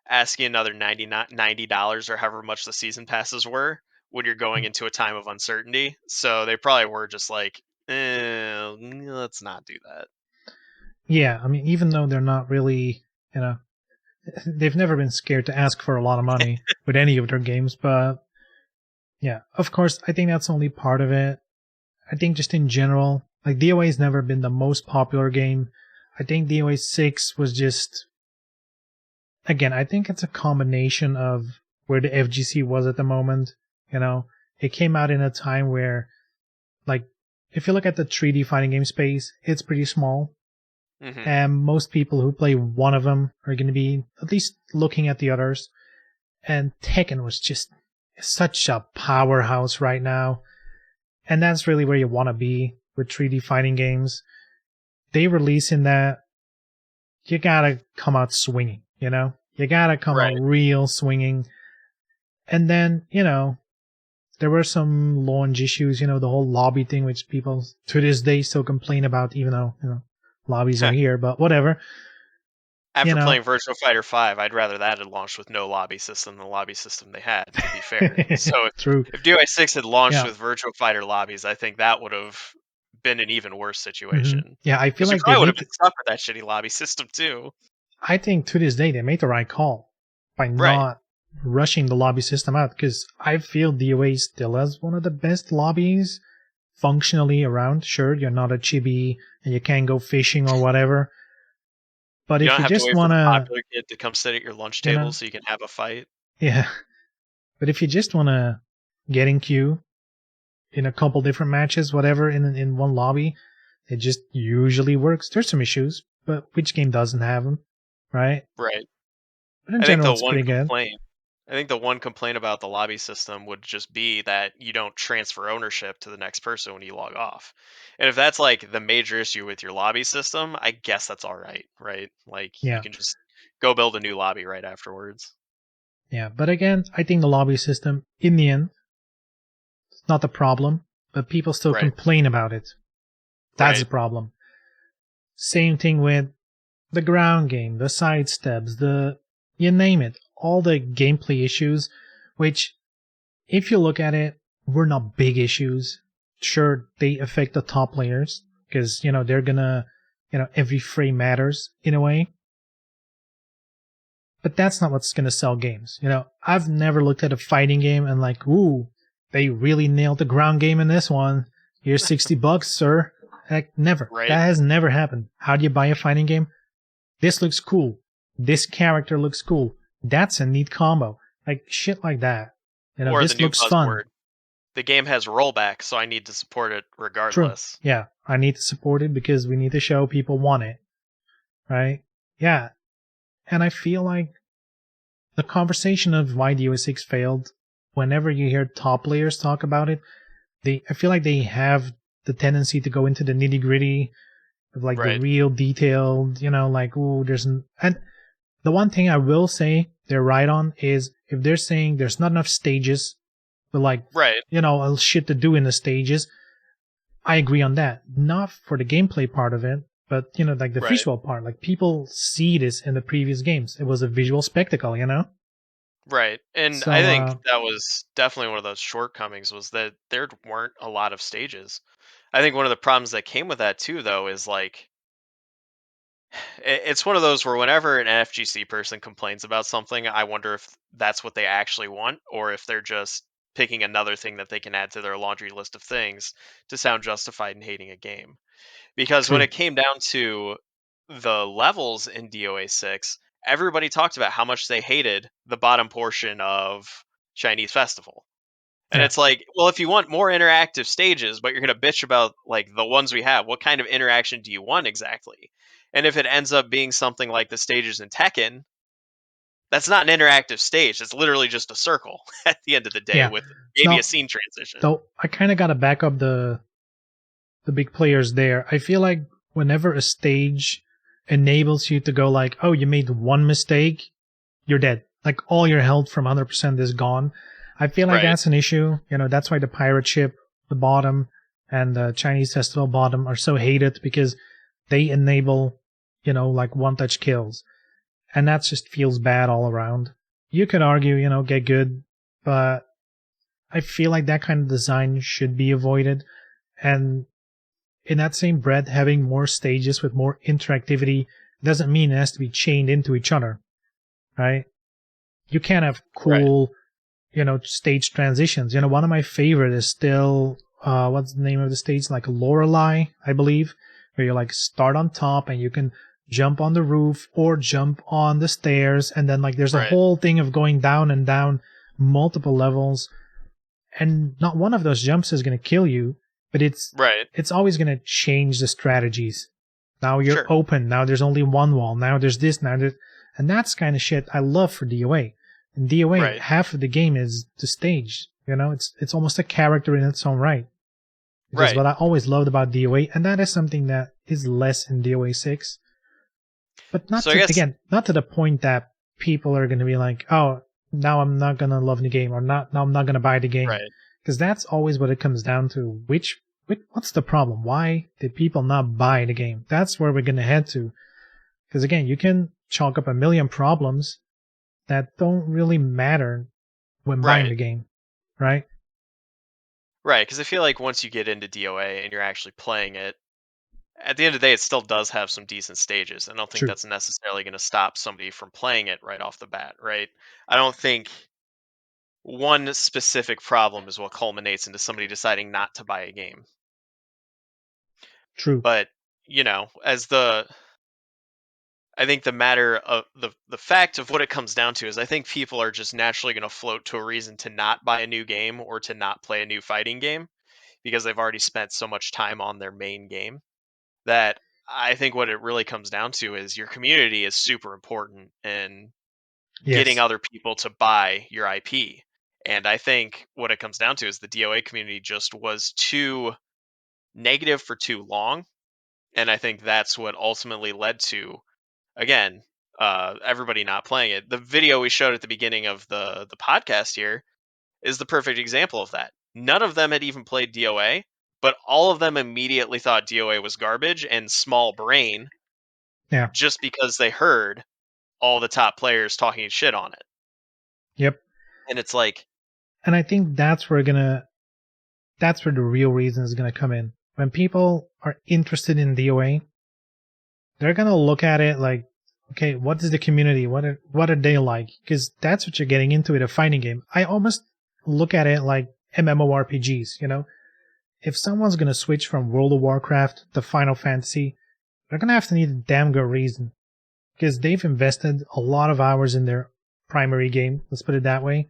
asking another $90 or however much the season passes were when you're going into a time of uncertainty. So they probably were just like, let's not do that. Yeah, I mean, even though they're not really, they've never been scared to ask for a lot of money with any of their games, but yeah, of course, I think that's only part of it. I think just in general, like DOA's never been the most popular game. I think DOA 6 was just, again, I think it's a combination of where the FGC was at the moment. It came out in a time where, like, if you look at the 3D fighting game space, it's pretty small. Mm-hmm. And most people who play one of them are going to be at least looking at the others. And Tekken was just such a powerhouse right now. And that's really where you want to be with 3D fighting games. They releasing that, you gotta come out swinging, You gotta come out real swinging. And then, there were some launch issues, the whole lobby thing, which people to this day still complain about, even though, lobbies are here, but whatever. After playing Virtua Fighter 5, I'd rather that had launched with no lobby system than the lobby system they had, to be fair. So if DOA 6 had launched with Virtua Fighter lobbies, I think that would have been an even worse situation. Mm-hmm. Yeah, I feel like they would have been stuck with that shitty lobby system too. I think to this day they made the right call by not rushing the lobby system out, because I feel DOA still has one of the best lobbies functionally around. Sure, you're not a chibi and you can't go fishing or whatever. But you if don't you have just to wait want for the popular kid to come sit at your lunch table so you can have a fight. Yeah. But if you just want to get in queue in a couple different matches, whatever, in one lobby, it just usually works. There's some issues, but which game doesn't have them, right? Right. But in general, it's pretty complaint, I think the one complaint about the lobby system would just be that you don't transfer ownership to the next person when you log off. And if that's like the major issue with your lobby system, I guess that's all right, right? Like you Yeah. can just go build a new lobby right afterwards. Yeah, but again, I think the lobby system, in the end, it's not the problem, but people still Right. complain about it. That's Right. the problem. Same thing with the ground game, the side steps, you name it, all the gameplay issues, which, if you look at it, were not big issues. Sure, they affect the top players, because, they're gonna, every frame matters in a way. But that's not what's gonna sell games. I've never looked at a fighting game and like, ooh, they really nailed the ground game in this one. Here's $60, sir. Heck, never. Right. That has never happened. How do you buy a fighting game? This looks cool. This character looks cool. That's a neat combo. Like shit like that. Or This the new looks fun. buzzword. The game has rollback, so I need to support it True. regardless. Yeah, I need to support it because we need to show people want it. Right? Yeah. And I feel like the conversation of why DOA 6 failed, whenever you hear top players talk about it, I feel like they have the tendency to go into the nitty gritty of like the Right. real detailed, like, oh, and the one thing I will say they're right on is if they're saying there's not enough stages, but like, Right. shit to do in the stages, I agree on that. Not for the gameplay part of it, but, like the Right. visual part. Like people see this in the previous games. It was a visual spectacle, Right. And So, I think that was definitely one of those shortcomings was that there weren't a lot of stages. I think one of the problems that came with that too though is like it's one of those where whenever an FGC person complains about something, I wonder if that's what they actually want or if they're just picking another thing that they can add to their laundry list of things to sound justified in hating a game. Because when true. it came down to the levels in DOA 6, everybody talked about how much they hated the bottom portion of Chinese Festival. And Yeah. it's like, well, if you want more interactive stages, but you're going to bitch about like the ones we have, what kind of interaction do you want exactly? And if it ends up being something like the stages in Tekken, that's not an interactive stage. It's literally just a circle at the end of the day Yeah. with maybe No, a scene transition. So I kind of got to back up the big players there. I feel like whenever a stage enables you to go like, oh, you made one mistake, you're dead. Like all your health from 100% is gone. I feel like Right. that's an issue. That's why the pirate ship, the bottom, and the Chinese festival bottom are so hated because they enable, like one-touch kills. And that just feels bad all around. You could argue, get good, but I feel like that kind of design should be avoided. And in that same breath, having more stages with more interactivity doesn't mean it has to be chained into each other, right? You can't have cool, stage transitions. One of my favorite is still, what's the name of the stage? Like Lorelei, I believe, where you like start on top and you can jump on the roof or jump on the stairs. And then like there's a Right. whole thing of going down and down multiple levels. And not one of those jumps is going to kill you, but it's Right. always going to change the strategies. Now you're Sure. open. Now there's only one wall. Now there's this. And that's kind of shit I love for DOA. In DOA, Right. half of the game is the stage. It's almost a character in its own right. Which is Right. what I always loved about DOA, and that is something that is less in DOA 6. But not So I guess not to the point that people are going to be like, oh, now I'm not going to love the game, or now I'm not going to buy the game. right. Because that's always what it comes down to. What's the problem? Why did people not buy the game? That's where we're going to head to. Because again, you can chalk up a million problems that don't really matter when buying Right. the game, right? Right, because I feel like once you get into DOA and you're actually playing it, at the end of the day, it still does have some decent stages. I don't think True. that's necessarily going to stop somebody from playing it right off the bat, right? I don't think one specific problem is what culminates into somebody deciding not to buy a game. True. But, I think the matter of the fact of what it comes down to is I think people are just naturally going to float to a reason to not buy a new game or to not play a new fighting game because they've already spent so much time on their main game that I think what it really comes down to is your community is super important and getting Yes. other people to buy your IP. And I think what it comes down to is the DOA community just was too negative for too long. And I think that's what ultimately led to, again, everybody not playing it. The video we showed at the beginning of the podcast here is the perfect example of that. None of them had even played DOA, but all of them immediately thought DOA was garbage and small brain Yeah. just because they heard all the top players talking shit on it. Yep. And it's like, And I think that's where the real reason is gonna come in. When people are interested in DOA, they're gonna look at it like, okay, what is the community? What are they like? Because that's what you're getting into with a fighting game. I almost look at it like MMORPGs. If someone's gonna switch from World of Warcraft to Final Fantasy, they're gonna have to need a damn good reason, because they've invested a lot of hours in their primary game. Let's put it that way.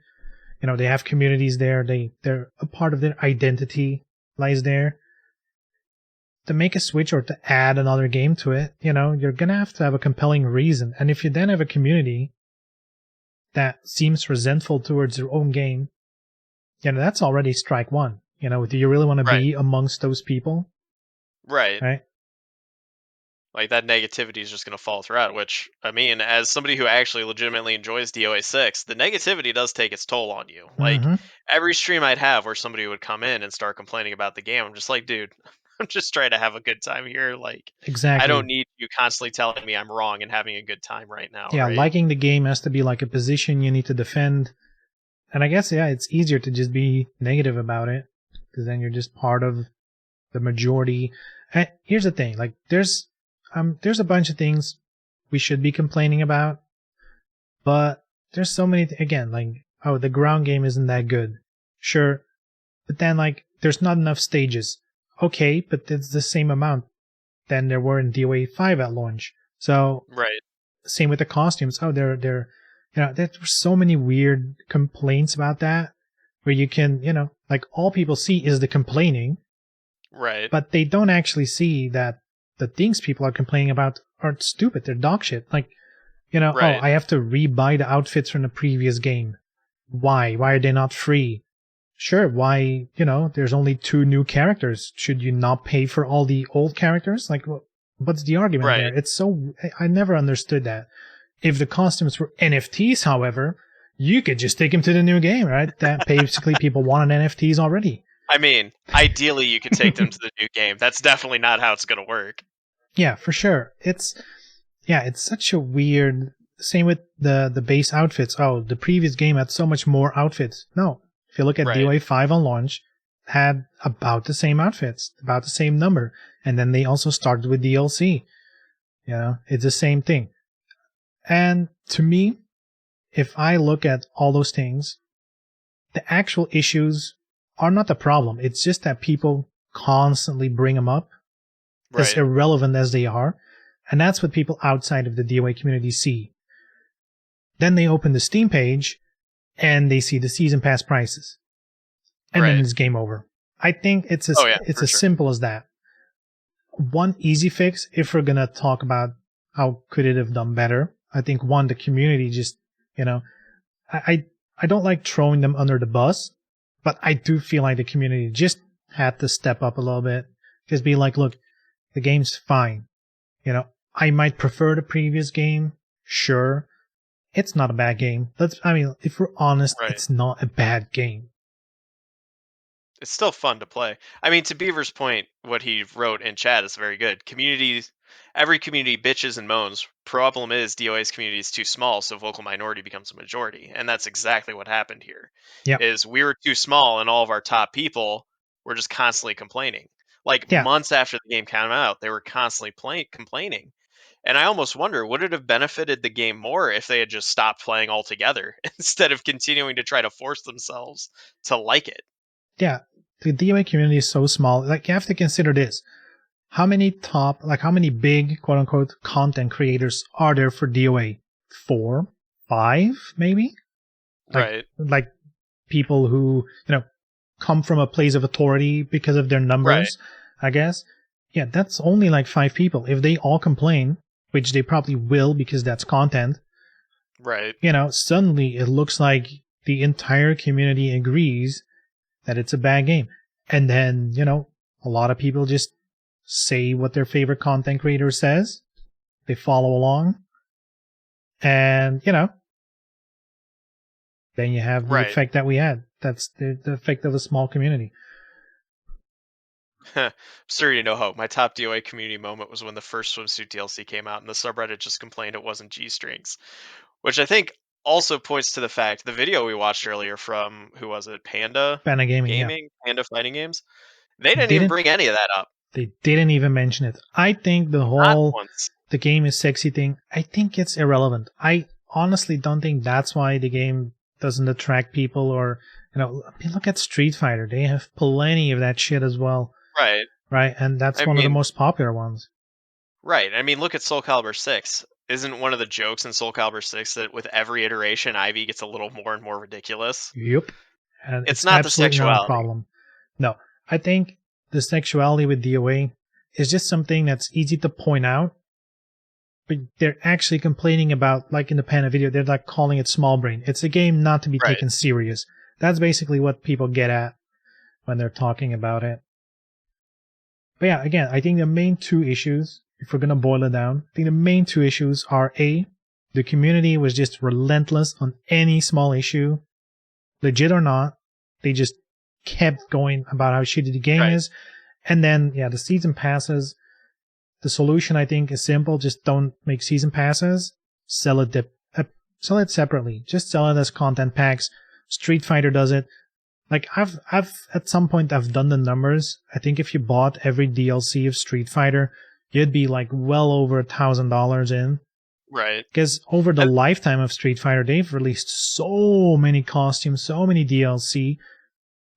They have communities there. They're a part of their identity lies there. To make a switch or to add another game to it, you're going to have a compelling reason. And if you then have a community that seems resentful towards your own game, that's already strike one. Do you really want to be amongst those people? right. Right? Like, that negativity is just going to fall throughout, which, I mean, as somebody who actually legitimately enjoys DOA 6, the negativity does take its toll on you. Like, Mhm. every stream I'd have where somebody would come in and start complaining about the game, I'm just like, dude, I'm just trying to have a good time here. Like, Exactly. I don't need you constantly telling me I'm wrong and having a good time right now, Yeah, right? liking the game has to be like a position you need to defend. And I guess, it's easier to just be negative about it, because then you're just part of the majority. And here's the thing, like, there's a bunch of things we should be complaining about, but there's so many, again, like, oh, the ground game isn't that good. Sure. But then, like, there's not enough stages. Okay, but it's the same amount than there were in DOA 5 at launch. So, Right. same with the costumes. Oh, there were so many weird complaints about that, where you can, like, all people see is the complaining, Right. but they don't actually see that the things people are complaining about are stupid. They're dog shit. Like, Right. oh, I have to re-buy the outfits from the previous game. Why? Why are they not free? Sure, why, there's only 2 new characters. Should you not pay for all the old characters? Like, what's the argument Right. there? It's so, I never understood that. If the costumes were NFTs, however, you could just take them to the new game, right? That basically people wanted NFTs already. I mean, ideally you could take them to the new game. That's definitely not how it's going to work. Yeah, for sure. It's such a weird, same with the base outfits. Oh, the previous game had so much more outfits. No. If you look at Right. DOA 5 on launch, had about the same outfits, about the same number. And then they also started with DLC. It's the same thing. And to me, if I look at all those things, the actual issues are not the problem. It's just that people constantly bring them up, as Right. irrelevant as they are. And that's what people outside of the DOA community see. Then they open the Steam page and they see the season pass prices. And then Right. it's game over. I think it's as Oh, yeah, it's for as sure. simple as that. One easy fix, if we're gonna talk about how could it have done better, I think the community just, I don't like throwing them under the bus, but I do feel like the community just had to step up a little bit. Just be like, look, the game's fine. I might prefer the previous game, sure. It's not a bad game. If we're honest, Right. it's not a bad game. It's still fun to play. I mean, to Beaver's point, what he wrote in chat is very good. Every community bitches and moans. Problem is, DOA's community is too small, so vocal minority becomes a majority, and that's exactly what happened here. Yep. Is we were too small, and all of our top people were just constantly complaining. Like, Yeah. months after the game came out, they were constantly complaining. And I almost wonder, would it have benefited the game more if they had just stopped playing altogether instead of continuing to try to force themselves to like it? Yeah, the DOA community is so small. Like, you have to consider this. How many big, quote unquote, content creators are there for DOA? 4, 5, maybe? Right. Like people who, come from a place of authority because of their numbers, I guess. Yeah, that's only like 5 people. If they all complain, which they probably will because that's content, Right. Suddenly it looks like the entire community agrees that it's a bad game. And then, a lot of people just say what their favorite content creator says. They follow along. And, then you have the Right. effect that we had. That's the effect of a small community. Absurdity no hope. My top DOA community moment was when the first swimsuit DLC came out and the subreddit just complained it wasn't G-strings. Which I think also points to the fact the video we watched earlier from, who was it? Panda Gaming, yeah. Panda Fighting Games? They didn't even Didn't- bring any of that up. They didn't even mention it. I think the Not whole once. the game is sexy thing, I think it's irrelevant. I honestly don't think that's why the game doesn't attract people, or look at Street Fighter. They have plenty of that shit as well. Right. And that's I one of the mean- most popular ones. Right. I mean, look at Soul Calibur 6. Isn't one of the jokes in Soul Calibur 6 that with every iteration, Ivy gets a little more and more ridiculous? Yep. And It's not the absolutely not a sexuality. problem. No, I think the sexuality with DOA is just something that's easy to point out, but they're actually complaining about, like in the Panda video, they're like calling it small brain. It's a game not to be Right. taken serious. That's basically what people get at when they're talking about it. But yeah, again, I think the main two issues, if we're going to boil it down, I think the main two issues are A, the community was just relentless on any small issue, legit or not. They just kept going about how shitty the game Right. is. And then, yeah, the season passes. The solution, I think, is simple. Just don't make season passes. Sell it separately. Just sell it as content packs. Street Fighter does it. Like, I've at some point I've done the numbers. I think if you bought every DLC of Street Fighter, you'd be like well over $1,000 in. Right. Because over the lifetime of Street Fighter, they've released so many costumes, so many DLC,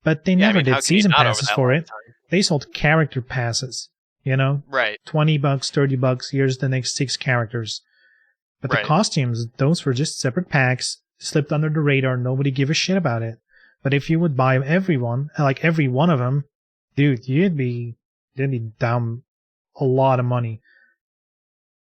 but they never how did can you season not over passes that for long it. time? They sold character passes, Right. $20, $30, here's the next 6 characters. But Right. the costumes, those were just separate packs, slipped under the radar, nobody gave a shit about it. But if you would buy every one of them, dude, you'd be down a lot of money.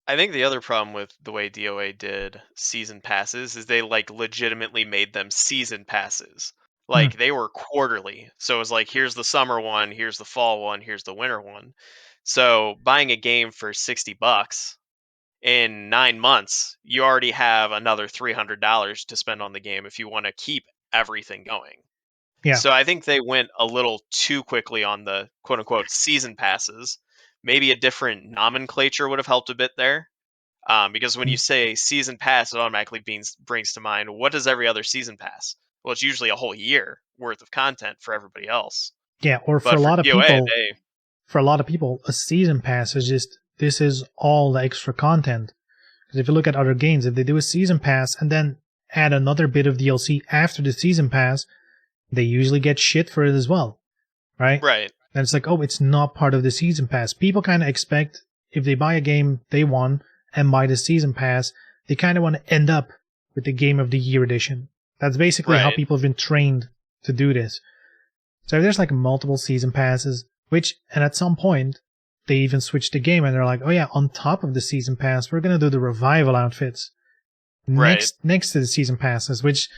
I think the other problem with the way DOA did season passes is they like legitimately made them season passes. Like they were quarterly. So it was like, here's the summer one, here's the fall one, here's the winter one. So buying a game for $60 in 9 months, you already have another $300 to spend on the game if you want to keep everything going. Yeah. So I think they went a little too quickly on the quote unquote season passes. Maybe a different nomenclature would have helped a bit there. Because when you say season pass, it automatically brings to mind, what does every other season pass? Well, it's usually a whole year worth of content for everybody else. Yeah, or But for a lot of DOA, people, a season pass is just, this is all the extra content. Because if you look at other games, if they do a season pass and then add another bit of DLC after the season pass, they usually get shit for it as well, right? Right. And it's like, oh, it's not part of the season pass. People kind of expect, if they buy a game day one and buy the season pass, they kind of want to end up with the Game of the Year edition. That's basically how Right. people have been trained to do this. So if there's like multiple season passes, and at some point, they even switch the game and they're like, oh yeah, on top of the season pass, we're going to do the revival outfits Right. next to the season passes, which,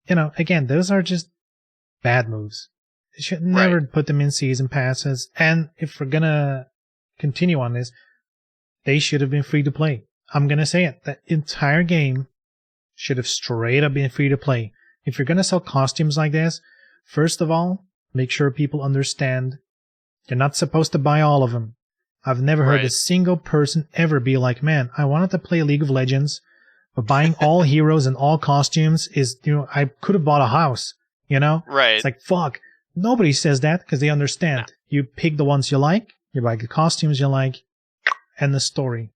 again, those are just bad moves. You should never put them in season passes. And if we're going to continue on this, they should have been free to play. I'm going to say it. That entire game should have straight up been free to play. If you're going to sell costumes like this, first of all, make sure people understand you're not supposed to buy all of them. I've never heard a single person ever be like, man, I wanted to play League of Legends, but buying all heroes and all costumes is, I could have bought a house, Right. It's like, fuck. Nobody says that because they understand. No. You pick the ones you like, you buy the costumes you like, and the story.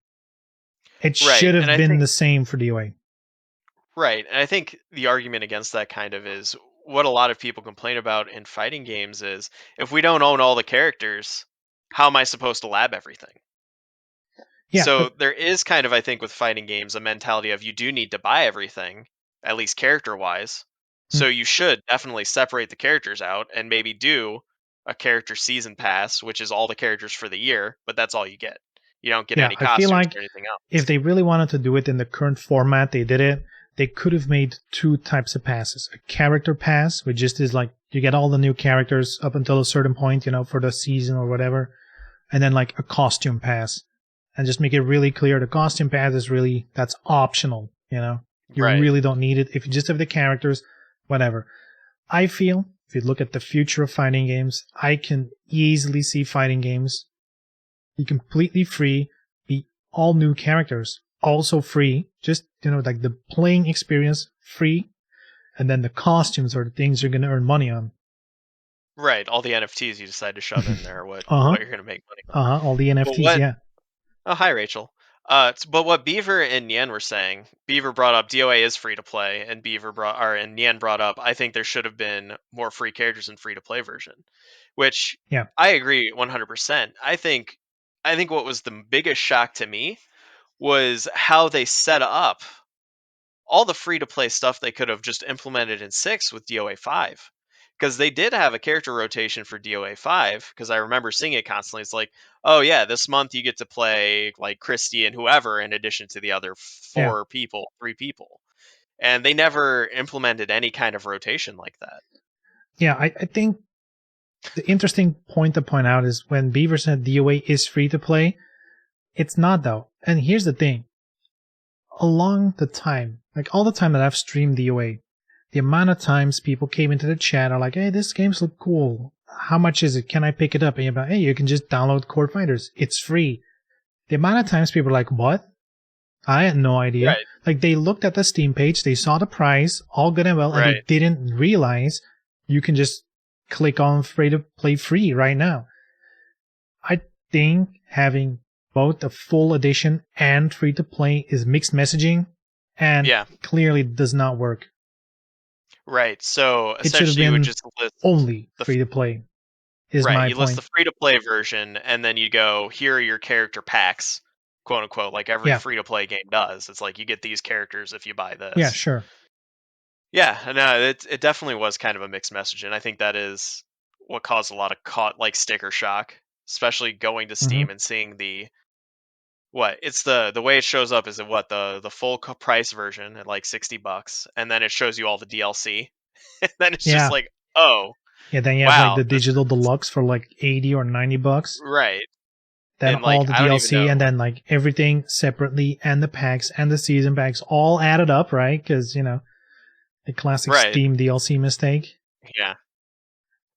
It should have been the same for DOA. Right. And I think the argument against that kind of is what a lot of people complain about in fighting games is, if we don't own all the characters, how am I supposed to lab everything? Yeah, So there is kind of, I think, with fighting games, a mentality of you do need to buy everything, at least character-wise. So you should definitely separate the characters out and maybe do a character season pass, which is all the characters for the year, but that's all you get. You don't get any I costumes feel like or anything else. if they really wanted to do it in the current format they did it, they could have made 2 types of passes. A character pass, which just is like you get all the new characters up until a certain point, for the season or whatever. And then like a costume pass. And just make it really clear the costume pass is really, that's optional, You Right. really don't need it. If you just have the characters, whatever. I feel, if you look at the future of fighting games, I can easily see fighting games be completely free, be all new characters, also free, just, like the playing experience free, and then the costumes are the things you're going to earn money on. Right. All the NFTs you decide to shove in there, what Uh-huh. you're going to make money on. All the NFTs, what- yeah. Oh, hi, Rachel. But what Beaver and Nien were saying, Beaver brought up DOA is free to play, and Nien brought up, I think there should have been more free characters in free to play version, which Yeah. I agree 100%. I think what was the biggest shock to me was how they set up all the free to play stuff they could have just implemented in 6 with DOA 5. Because they did have a character rotation for DOA 5, because I remember seeing it constantly. It's like, oh yeah, this month you get to play like Christy and whoever in addition to the other 3 people. And they never implemented any kind of rotation like that. Yeah, I think the interesting point to point out is when Beaver said DOA is free to play, it's not though. And here's the thing. Along the time, like all the time that I've streamed DOA, the amount of times people came into the chat are like, hey, this game's look cool. How much is it? Can I pick it up? And you're like, hey, you can just download Core Fighters. It's free. The amount of times people are like, what? I had no idea. Right. Like they looked at the Steam page, they saw the price, all good and well, and they didn't realize you can just click on free to play free right now. I think having both a full edition and free to play is mixed messaging and clearly does not work. Right. So It should have essentially you would been just list only free to play. Is right. my You point. list the free to play version, and then you go, here are your character packs, quote unquote, like every free to play game does. It's like you get these characters if you buy this. Yeah, sure. Yeah, no, it definitely was kind of a mixed message, and I think that is what caused a lot of sticker shock, especially going to Steam and seeing it's the way it shows up is the full price version at like $60, and then it shows you all the DLC, and then it's just like, oh. Yeah, then you have like the digital deluxe for like $80 or $90. Right. Then and all the DLC and then like everything separately and the packs and the season packs all added up, right? Because, the classic Steam DLC mistake. Yeah.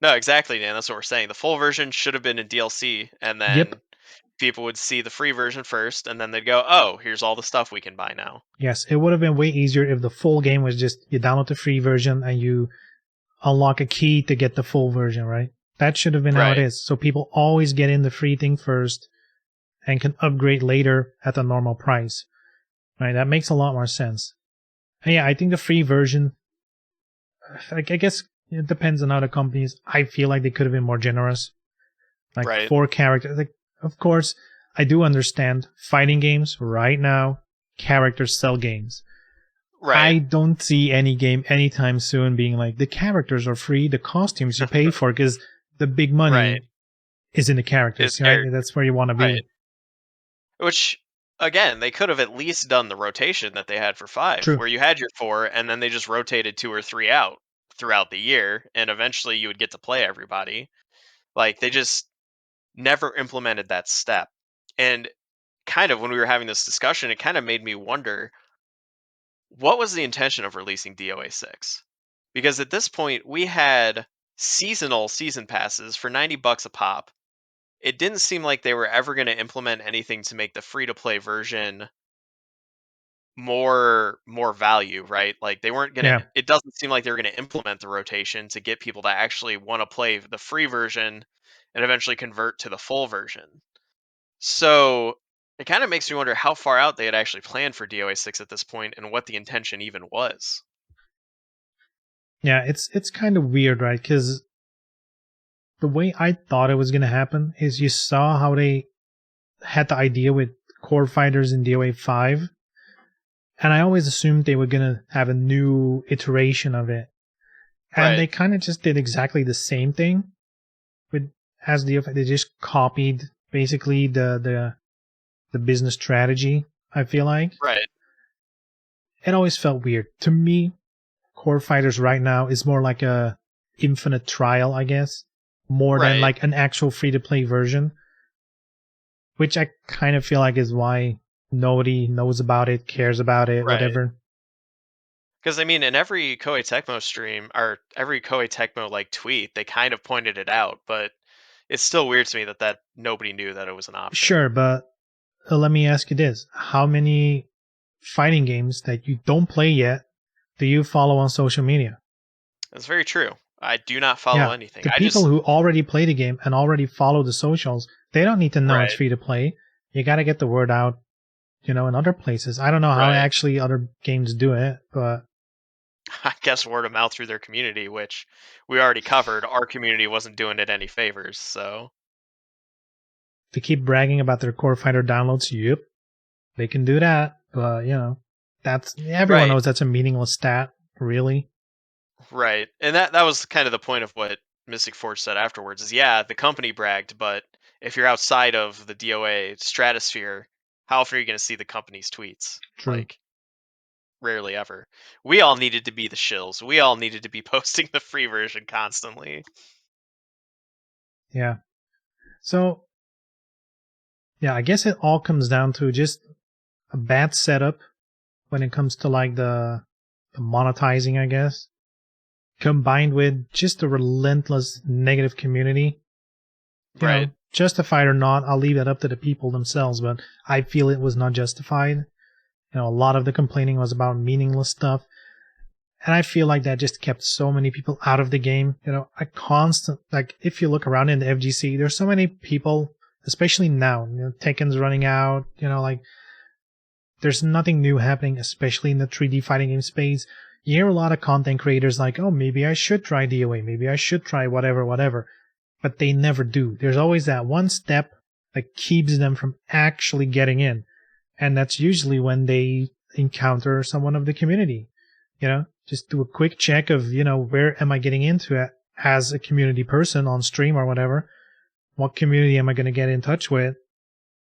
No, exactly, Dan. That's what we're saying. The full version should have been in DLC, and then people would see the free version first, and then they'd go, oh, here's all the stuff we can buy now. Yes, it would have been way easier if the full game was just you download the free version and you unlock a key to get the full version, right? That should have been how it is. So people always get in the free thing first and can upgrade later at the normal price. Right? That makes a lot more sense. And yeah, I think the free version, I guess it depends on other companies. I feel like they could have been more generous. Like 4 characters. Like, of course, I do understand fighting games right now, characters sell games. Right. I don't see any game anytime soon being like, the characters are free, the costumes you pay for, because the big money is in the characters. Right? That's where you want to be. Right. Which, again, they could have at least done the rotation that they had for 5, where you had your 4, and then they just rotated 2 or 3 out throughout the year, and eventually you would get to play everybody. Like, they just never implemented that step. And kind of when we were having this discussion, it kind of made me wonder, what was the intention of releasing DOA 6? Because at this point, we had seasonal season passes for $90 a pop. It didn't seem like they were ever going to implement anything to make the free-to-play version more value, right? Like they weren't going to, it doesn't seem like they were going to implement the rotation to get people to actually want to play the free version and eventually convert to the full version. So it kind of makes me wonder how far out they had actually planned for DOA 6 at this point and what the intention even was. Yeah, it's kind of weird, right? Because the way I thought it was going to happen is you saw how they had the idea with Core Fighters in DOA 5. And I always assumed they were going to have a new iteration of it. And they kind of just did exactly the same thing as DOA. They just copied basically the business strategy, I feel like. Right. it always felt weird. To me, Core Fighters right now is more like a infinite trial, I guess, more than Right. like an actual free-to-play version, which I kind of feel like is why nobody knows about it, cares about it, Right. whatever. Because I mean, in every Koei Tecmo stream or every Koei Tecmo like tweet, they kind of pointed it out, but it's still weird to me that nobody knew that it was an option. Sure, but let me ask you this. How many fighting games that you don't play yet do you follow on social media? That's very true. I do not follow anything. The I people just who already play the game and already follow the socials, they don't need to know it's Right. free to play. You got to get the word out, in other places. I don't know how Right. actually other games do it, but I guess word of mouth through their community, which we already covered. Our community wasn't doing it any favors, so they keep bragging about their Core Fighter downloads. Yep, they can do that, but that's everyone Right. knows that's a meaningless stat, really. Right. And that was kind of the point of what Mystic Forge said afterwards is yeah, the company bragged, but if you're outside of the DOA stratosphere, how often are you going to see the company's tweets? True. Like rarely ever. We all needed to be the shills. We all needed to be posting the free version constantly. Yeah. So, yeah, I guess it all comes down to just a bad setup when it comes to like the monetizing, I guess, combined with just a relentless negative community. Right. Justified or not, I'll leave that up to the people themselves, but I feel it was not justified. A lot of the complaining was about meaningless stuff. And I feel like that just kept so many people out of the game. If you look around in the FGC, there's so many people, especially now, Tekken's running out, there's nothing new happening, especially in the 3D fighting game space. You hear a lot of content creators like, oh, maybe I should try DOA, maybe I should try whatever. But they never do. There's always that one step that keeps them from actually getting in. And that's usually when they encounter someone of the community. Just do a quick check of, where am I getting into as a community person on stream or whatever? What community am I going to get in touch with?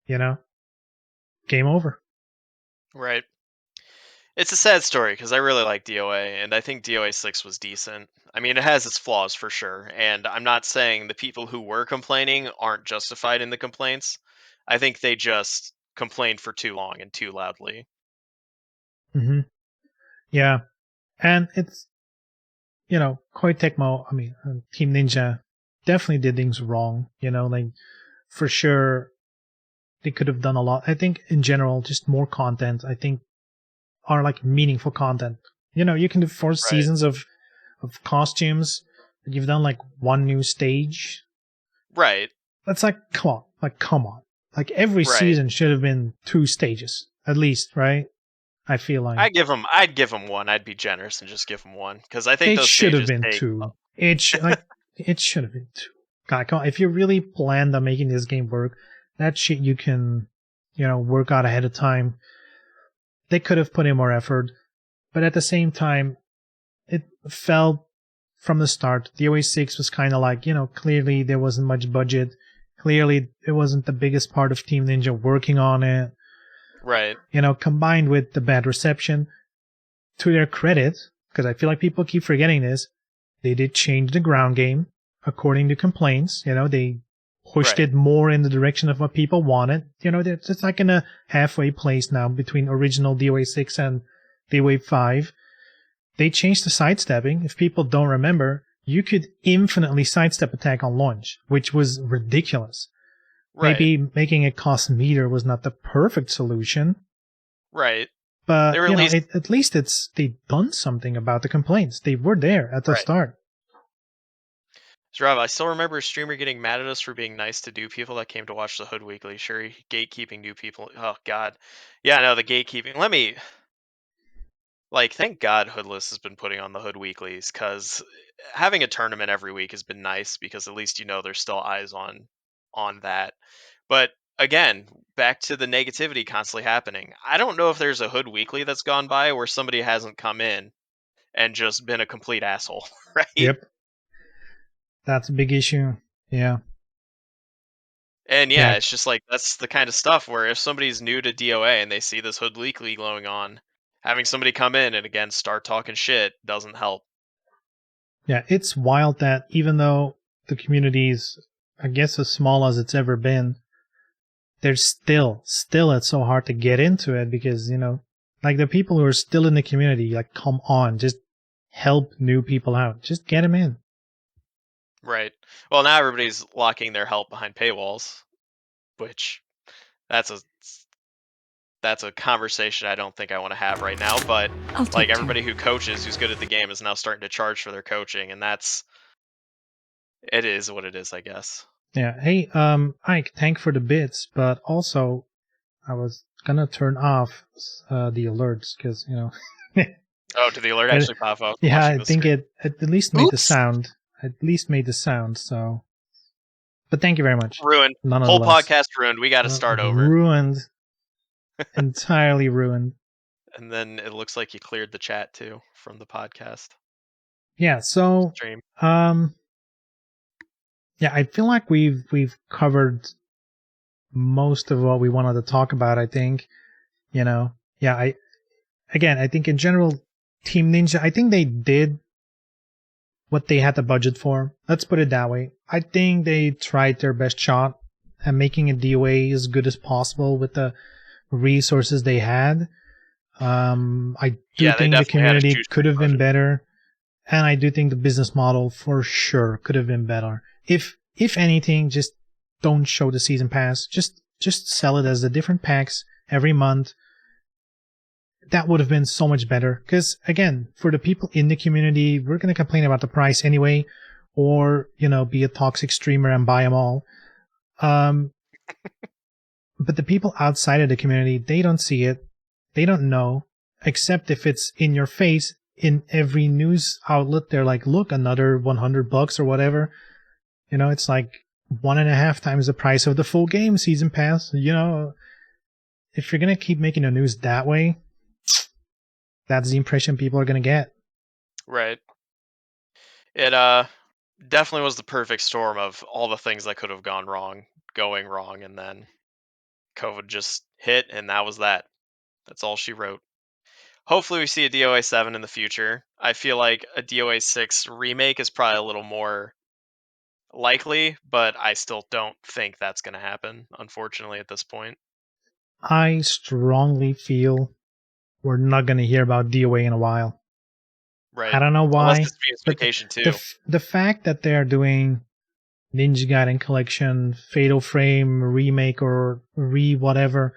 Game over. Right. It's a sad story because I really like DOA, and I think DOA 6 was decent. I mean, it has its flaws for sure, and I'm not saying the people who were complaining aren't justified in the complaints. I think they just complained for too long and too loudly. Mm-hmm. Yeah. And it's, Koei Tecmo, Team Ninja definitely did things wrong, for sure they could have done a lot. I think in general, just more content, I think, are like meaningful content. You can do 4 seasons of costumes, but you've done like one new stage. Right. That's like, come on. Like every season should have been 2 stages, at least, right? I feel like I'd give them one. I'd be generous and just give them one because I think it those should have stages been take 2. It should have been 2. God, come on. If you really planned on making this game work, that shit you can, work out ahead of time. They could have put in more effort, but at the same time, it felt from the start, the OA6 was kind of like, clearly there wasn't much budget. Clearly it wasn't the biggest part of Team Ninja working on it. Right. Combined with the bad reception, to their credit, because I feel like people keep forgetting this, they did change the ground game according to complaints. They pushed it more in the direction of what people wanted. It's like in a halfway place now between original DOA 6 and DOA 5. They changed the sidestepping. If people don't remember, you could infinitely sidestep attack on launch, which was ridiculous. Right. Maybe making it cost meter was not the perfect solution. Right. But at least they've done something about the complaints. They were there at the start. Rob, I still remember a streamer getting mad at us for being nice to new people that came to watch the Hood Weekly. Sure, gatekeeping new people. Oh God, yeah, no, the gatekeeping. Thank God Hoodless has been putting on the Hood Weeklies because having a tournament every week has been nice because at least there's still eyes on that. But again, back to the negativity constantly happening. I don't know if there's a Hood Weekly that's gone by where somebody hasn't come in and just been a complete asshole, right? Yep. That's a big issue. Yeah. And it's just like that's the kind of stuff where if somebody's new to DOA and they see this Hood Weekly going on, having somebody come in and again start talking shit doesn't help. Yeah, it's wild that even though the community's, I guess, as small as it's ever been, there's still it's so hard to get into it because, like the people who are still in the community, like, come on, just help new people out. Just get them in. Right. Well, now everybody's locking their help behind paywalls, which that's a conversation I don't think I want to have right now. But I'll like take everybody who coaches, who's good at the game, is now starting to charge for their coaching, and it is what it is, I guess. Yeah. Hey, Ike, thank for the bits, but also I was gonna turn off the alerts because Oh, did the alert But, actually pop up? yeah, Watching I the think screen. it at least made the Oops. sound. At least made the sound. So, but thank you very much. Ruined. Whole Nonetheless, podcast ruined. We got to start over. Ruined. Entirely ruined. And then it looks like you cleared the chat too from the podcast Yeah. So, stream. yeah, I feel like we've covered most of what we wanted to talk about. I think, yeah. I think in general, Team Ninja, I think they did what they had the budget for. Let's put it that way. I think they tried their best shot at making a DOA as good as possible with the resources they had. I do think the community could have been better, and I do think the business model for sure could have been better. If anything, just don't show the season pass. Just sell it as the different packs every month. That would have been so much better. Because again, for the people in the community, we're going to complain about the price anyway, or be a toxic streamer and buy them all. But the people outside of the community, they don't see it. They don't know, except if it's in your face in every news outlet. They're like, look, another $100 or whatever. It's like 1.5 times the price of the full game season pass. If you're going to keep making the news that way, that's the impression people are going to get. Right. It definitely was the perfect storm of all the things that could have gone wrong, going wrong, and then COVID just hit, and that was that. That's all she wrote. Hopefully we see a DOA 7 in the future. I feel like a DOA 6 remake is probably a little more likely, but I still don't think that's going to happen, unfortunately, at this point. I strongly feel we're not going to hear about DOA in a while. Right. I don't know why. Unless it's Venus Vacation too. The fact that they're doing Ninja Gaiden Collection, Fatal Frame remake or whatever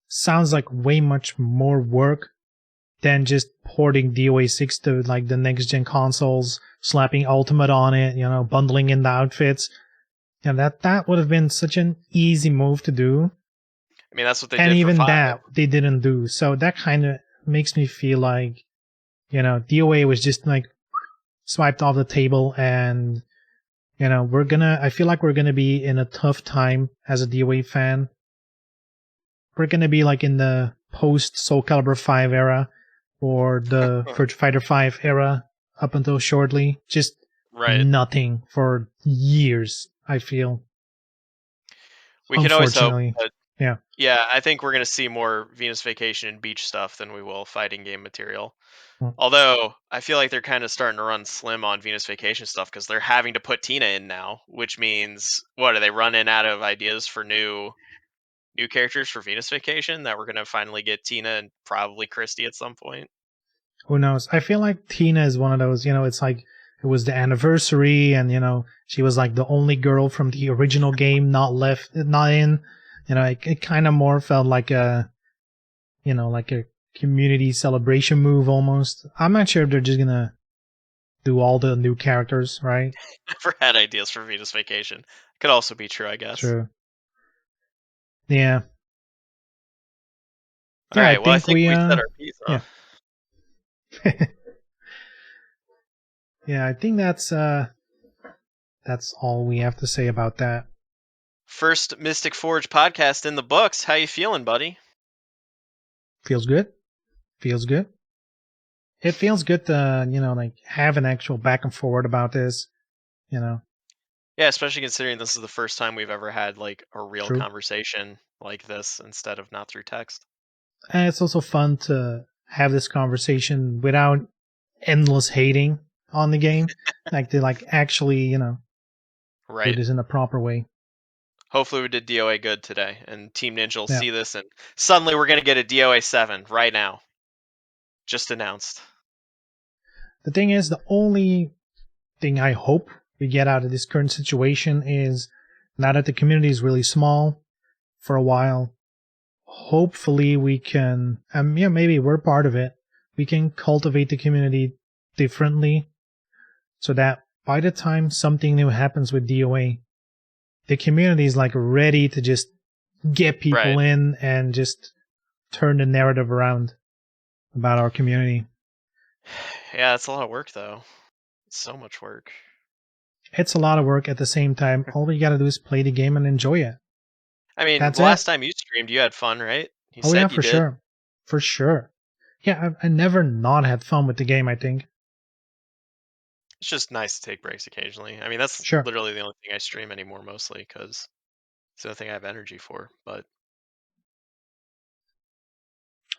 sounds like way much more work than just porting DOA 6 to like the next gen consoles, slapping Ultimate on it, bundling in the outfits. And that would have been such an easy move to do. I mean, that's what they and did even for 5. that they didn't do. So that kind of makes me feel like, DOA was just like swiped off the table, and I feel like we're gonna be in a tough time as a DOA fan. We're gonna be like in the post Soul Calibur 5 era or the Virtua Fighter 5 era up until shortly. Just nothing for years, I feel. We can always hope. Yeah, I think we're going to see more Venus Vacation and beach stuff than we will fighting game material. Although, I feel like they're kind of starting to run slim on Venus Vacation stuff because they're having to put Tina in now, which means, what, are they running out of ideas for new characters for Venus Vacation that we're going to finally get Tina and probably Christy at some point? Who knows? I feel like Tina is one of those, it's like it was the anniversary and, she was like the only girl from the original game not in. It kind of more felt like a community celebration move almost. I'm not sure if they're just gonna do all the new characters, right? Never had ideas for Venus Vacation. Could also be true, I guess. True. Yeah. All right. Well, I think we said our piece. Huh? Yeah. Yeah, I think that's all we have to say about that. First Mystic Forge podcast in the books. How you feeling, buddy? Feels good. It feels good to, have an actual back and forward about this, Yeah, especially considering this is the first time we've ever had like a real conversation like this instead of not through text. And it's also fun to have this conversation without endless hating on the game. Like they like actually, do Right. this in a proper way. Hopefully we did DOA good today, and Team Ninja will Yeah. see this, and suddenly we're going to get a DOA 7 right now. Just announced. The thing is, the only thing I hope we get out of this current situation is, now that the community is really small for a while, hopefully we can, maybe we're part of it, we can cultivate the community differently so that by the time something new happens with DOA, the community is like ready to just get people Right. in and just turn the narrative around about our community. Yeah, it's a lot of work, though. It's so much work. It's a lot of work. At the same time, all you gotta do is play the game and enjoy it. I mean, That's the last it. time you streamed, you had fun, right? You Oh said yeah, you for did. sure. For sure. Yeah, I never not had fun with the game, I think. It's just nice to take breaks occasionally. I mean, that's Sure. literally the only thing I stream anymore, mostly, because it's the only thing I have energy for. But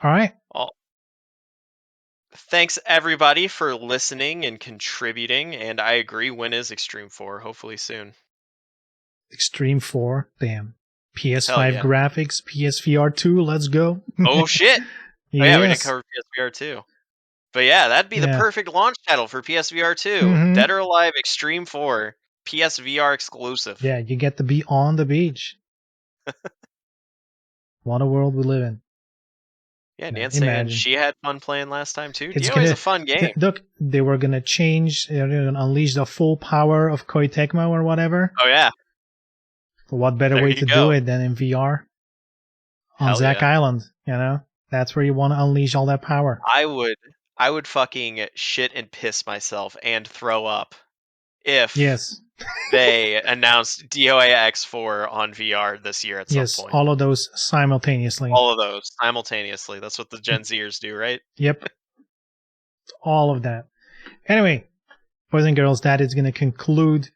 All right. thanks, everybody, for listening and contributing. And I agree, when is Extreme 4? Hopefully soon. Extreme 4. Damn. Hell PS5 yeah. graphics, PSVR 2, let's go. Oh, shit! Yes. Oh, yeah, we didn't cover PSVR 2. But yeah, that'd be the Yeah. perfect launch title for PSVR 2. Mhm. Dead or Alive Extreme 4. PSVR exclusive. Yeah, you get to be on the beach. What a world we live in. Yeah, Yeah, Nancy saying imagine. she had fun playing last time too. It's DOA is a fun game. Look, they were gonna change, unleash the full power of Koei Tecmo or whatever. Oh yeah. What better There way you to go. do it than in VR? On Hell Zack yeah. Island, That's where you want to unleash all that power. I would fucking shit and piss myself and throw up if Yes. they announced DOA X4 on VR this year at some Yes, point. all of those simultaneously. All of those simultaneously. That's what the Gen Zers do, right? Yep. All of that. Anyway, boys and girls, that is going to conclude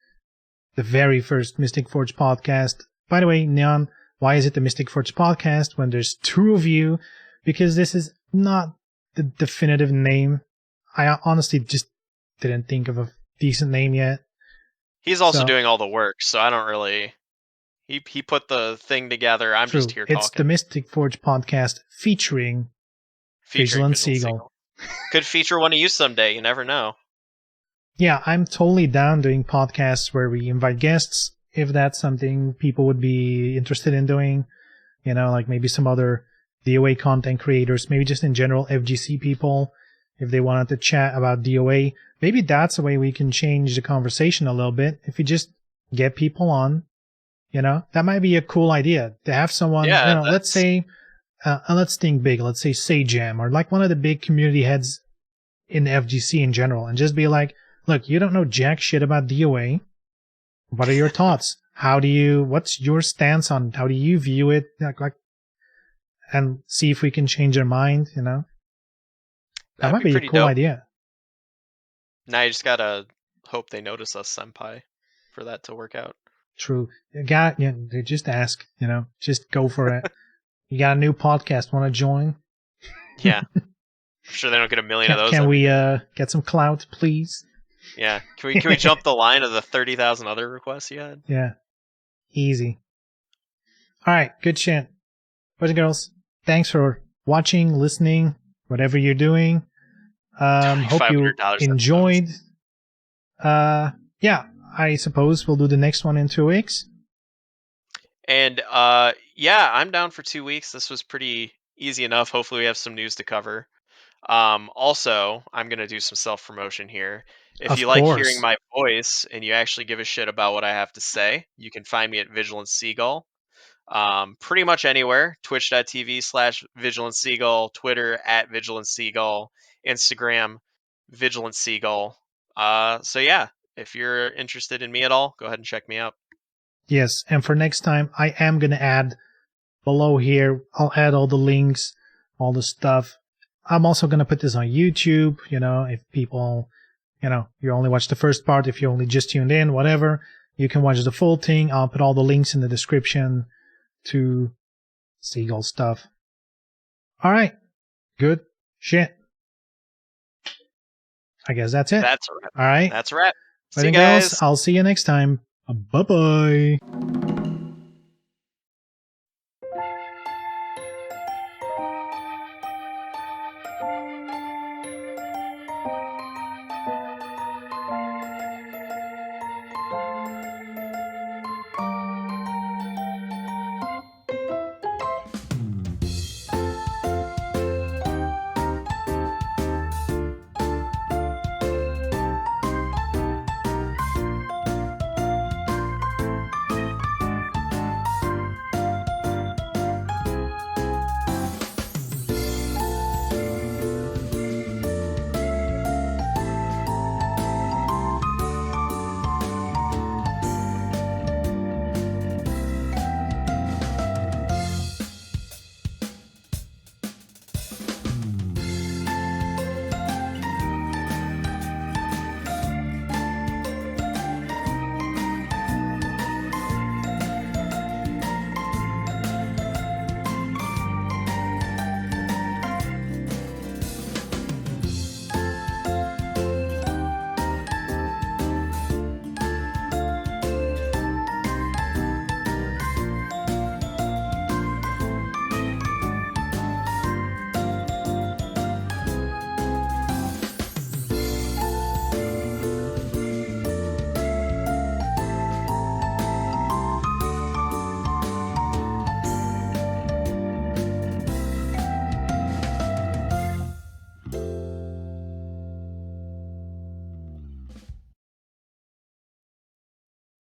the very first Mystic Forge podcast. By the way, Neon, why is it the Mystic Forge podcast when there's two of you? Because this is not the definitive name. I honestly just didn't think of a decent name yet. He's also So- doing all the work, so I don't really. He put the thing together. I'm True. just here It's the talking. Mystic Forge podcast featuring Vigilant Seagull. Could feature one of you someday. You never know. Yeah, I'm totally down doing podcasts where we invite guests, if that's something people would be interested in doing. Like maybe some other DOA content creators, maybe just in general FGC people, if they wanted to chat about DOA. Maybe that's a way we can change the conversation a little bit. If we just get people on, that might be a cool idea to have someone, Yeah, let's say, let's think big, let's say Jam, or like one of the big community heads in FGC in general, and just be like, look, you don't know jack shit about DOA. What are your thoughts? What's your stance on, how do you view it? Like, and see if we can change their mind, That That'd might be a pretty cool dope. idea. Now you just gotta hope they notice us, senpai, for that to work out. True. Just ask, just go for it. You got a new podcast, want to join? Yeah. I'm sure they don't get a million of those. Can every we day. get some clout, please? Yeah. Can we jump the line of the 30,000 other requests you had? Yeah. Easy. All right. Good shit. Boys and girls, thanks for watching, listening, whatever you're doing. Hope you $500 enjoyed. Yeah, I suppose we'll do the next one in 2 weeks. And yeah, I'm down for 2 weeks. This was pretty easy enough. Hopefully we have some news to cover. Also, I'm gonna do some self-promotion here. If Of you like course. hearing my voice and you actually give a shit about what I have to say, you can find me at Vigilant Seagull. Pretty much anywhere. Twitch.tv/Vigilant Seagull, Twitter @Vigilant Seagull, Instagram Vigilant Seagull. So yeah, if you're interested in me at all, go ahead and check me out. Yes, and for next time, I am going to add below here, I'll add all the links, all the stuff. I'm also going to put this on YouTube, if people, you only watch the first part, if you only just tuned in, whatever, you can watch the full thing. I'll put all the links in the description to Seagull stuff. All right. Good. Shit. I guess that's it. That's a wrap. All right. That's a wrap. Boys See you and girls, guys. I'll see you next time. Bye bye.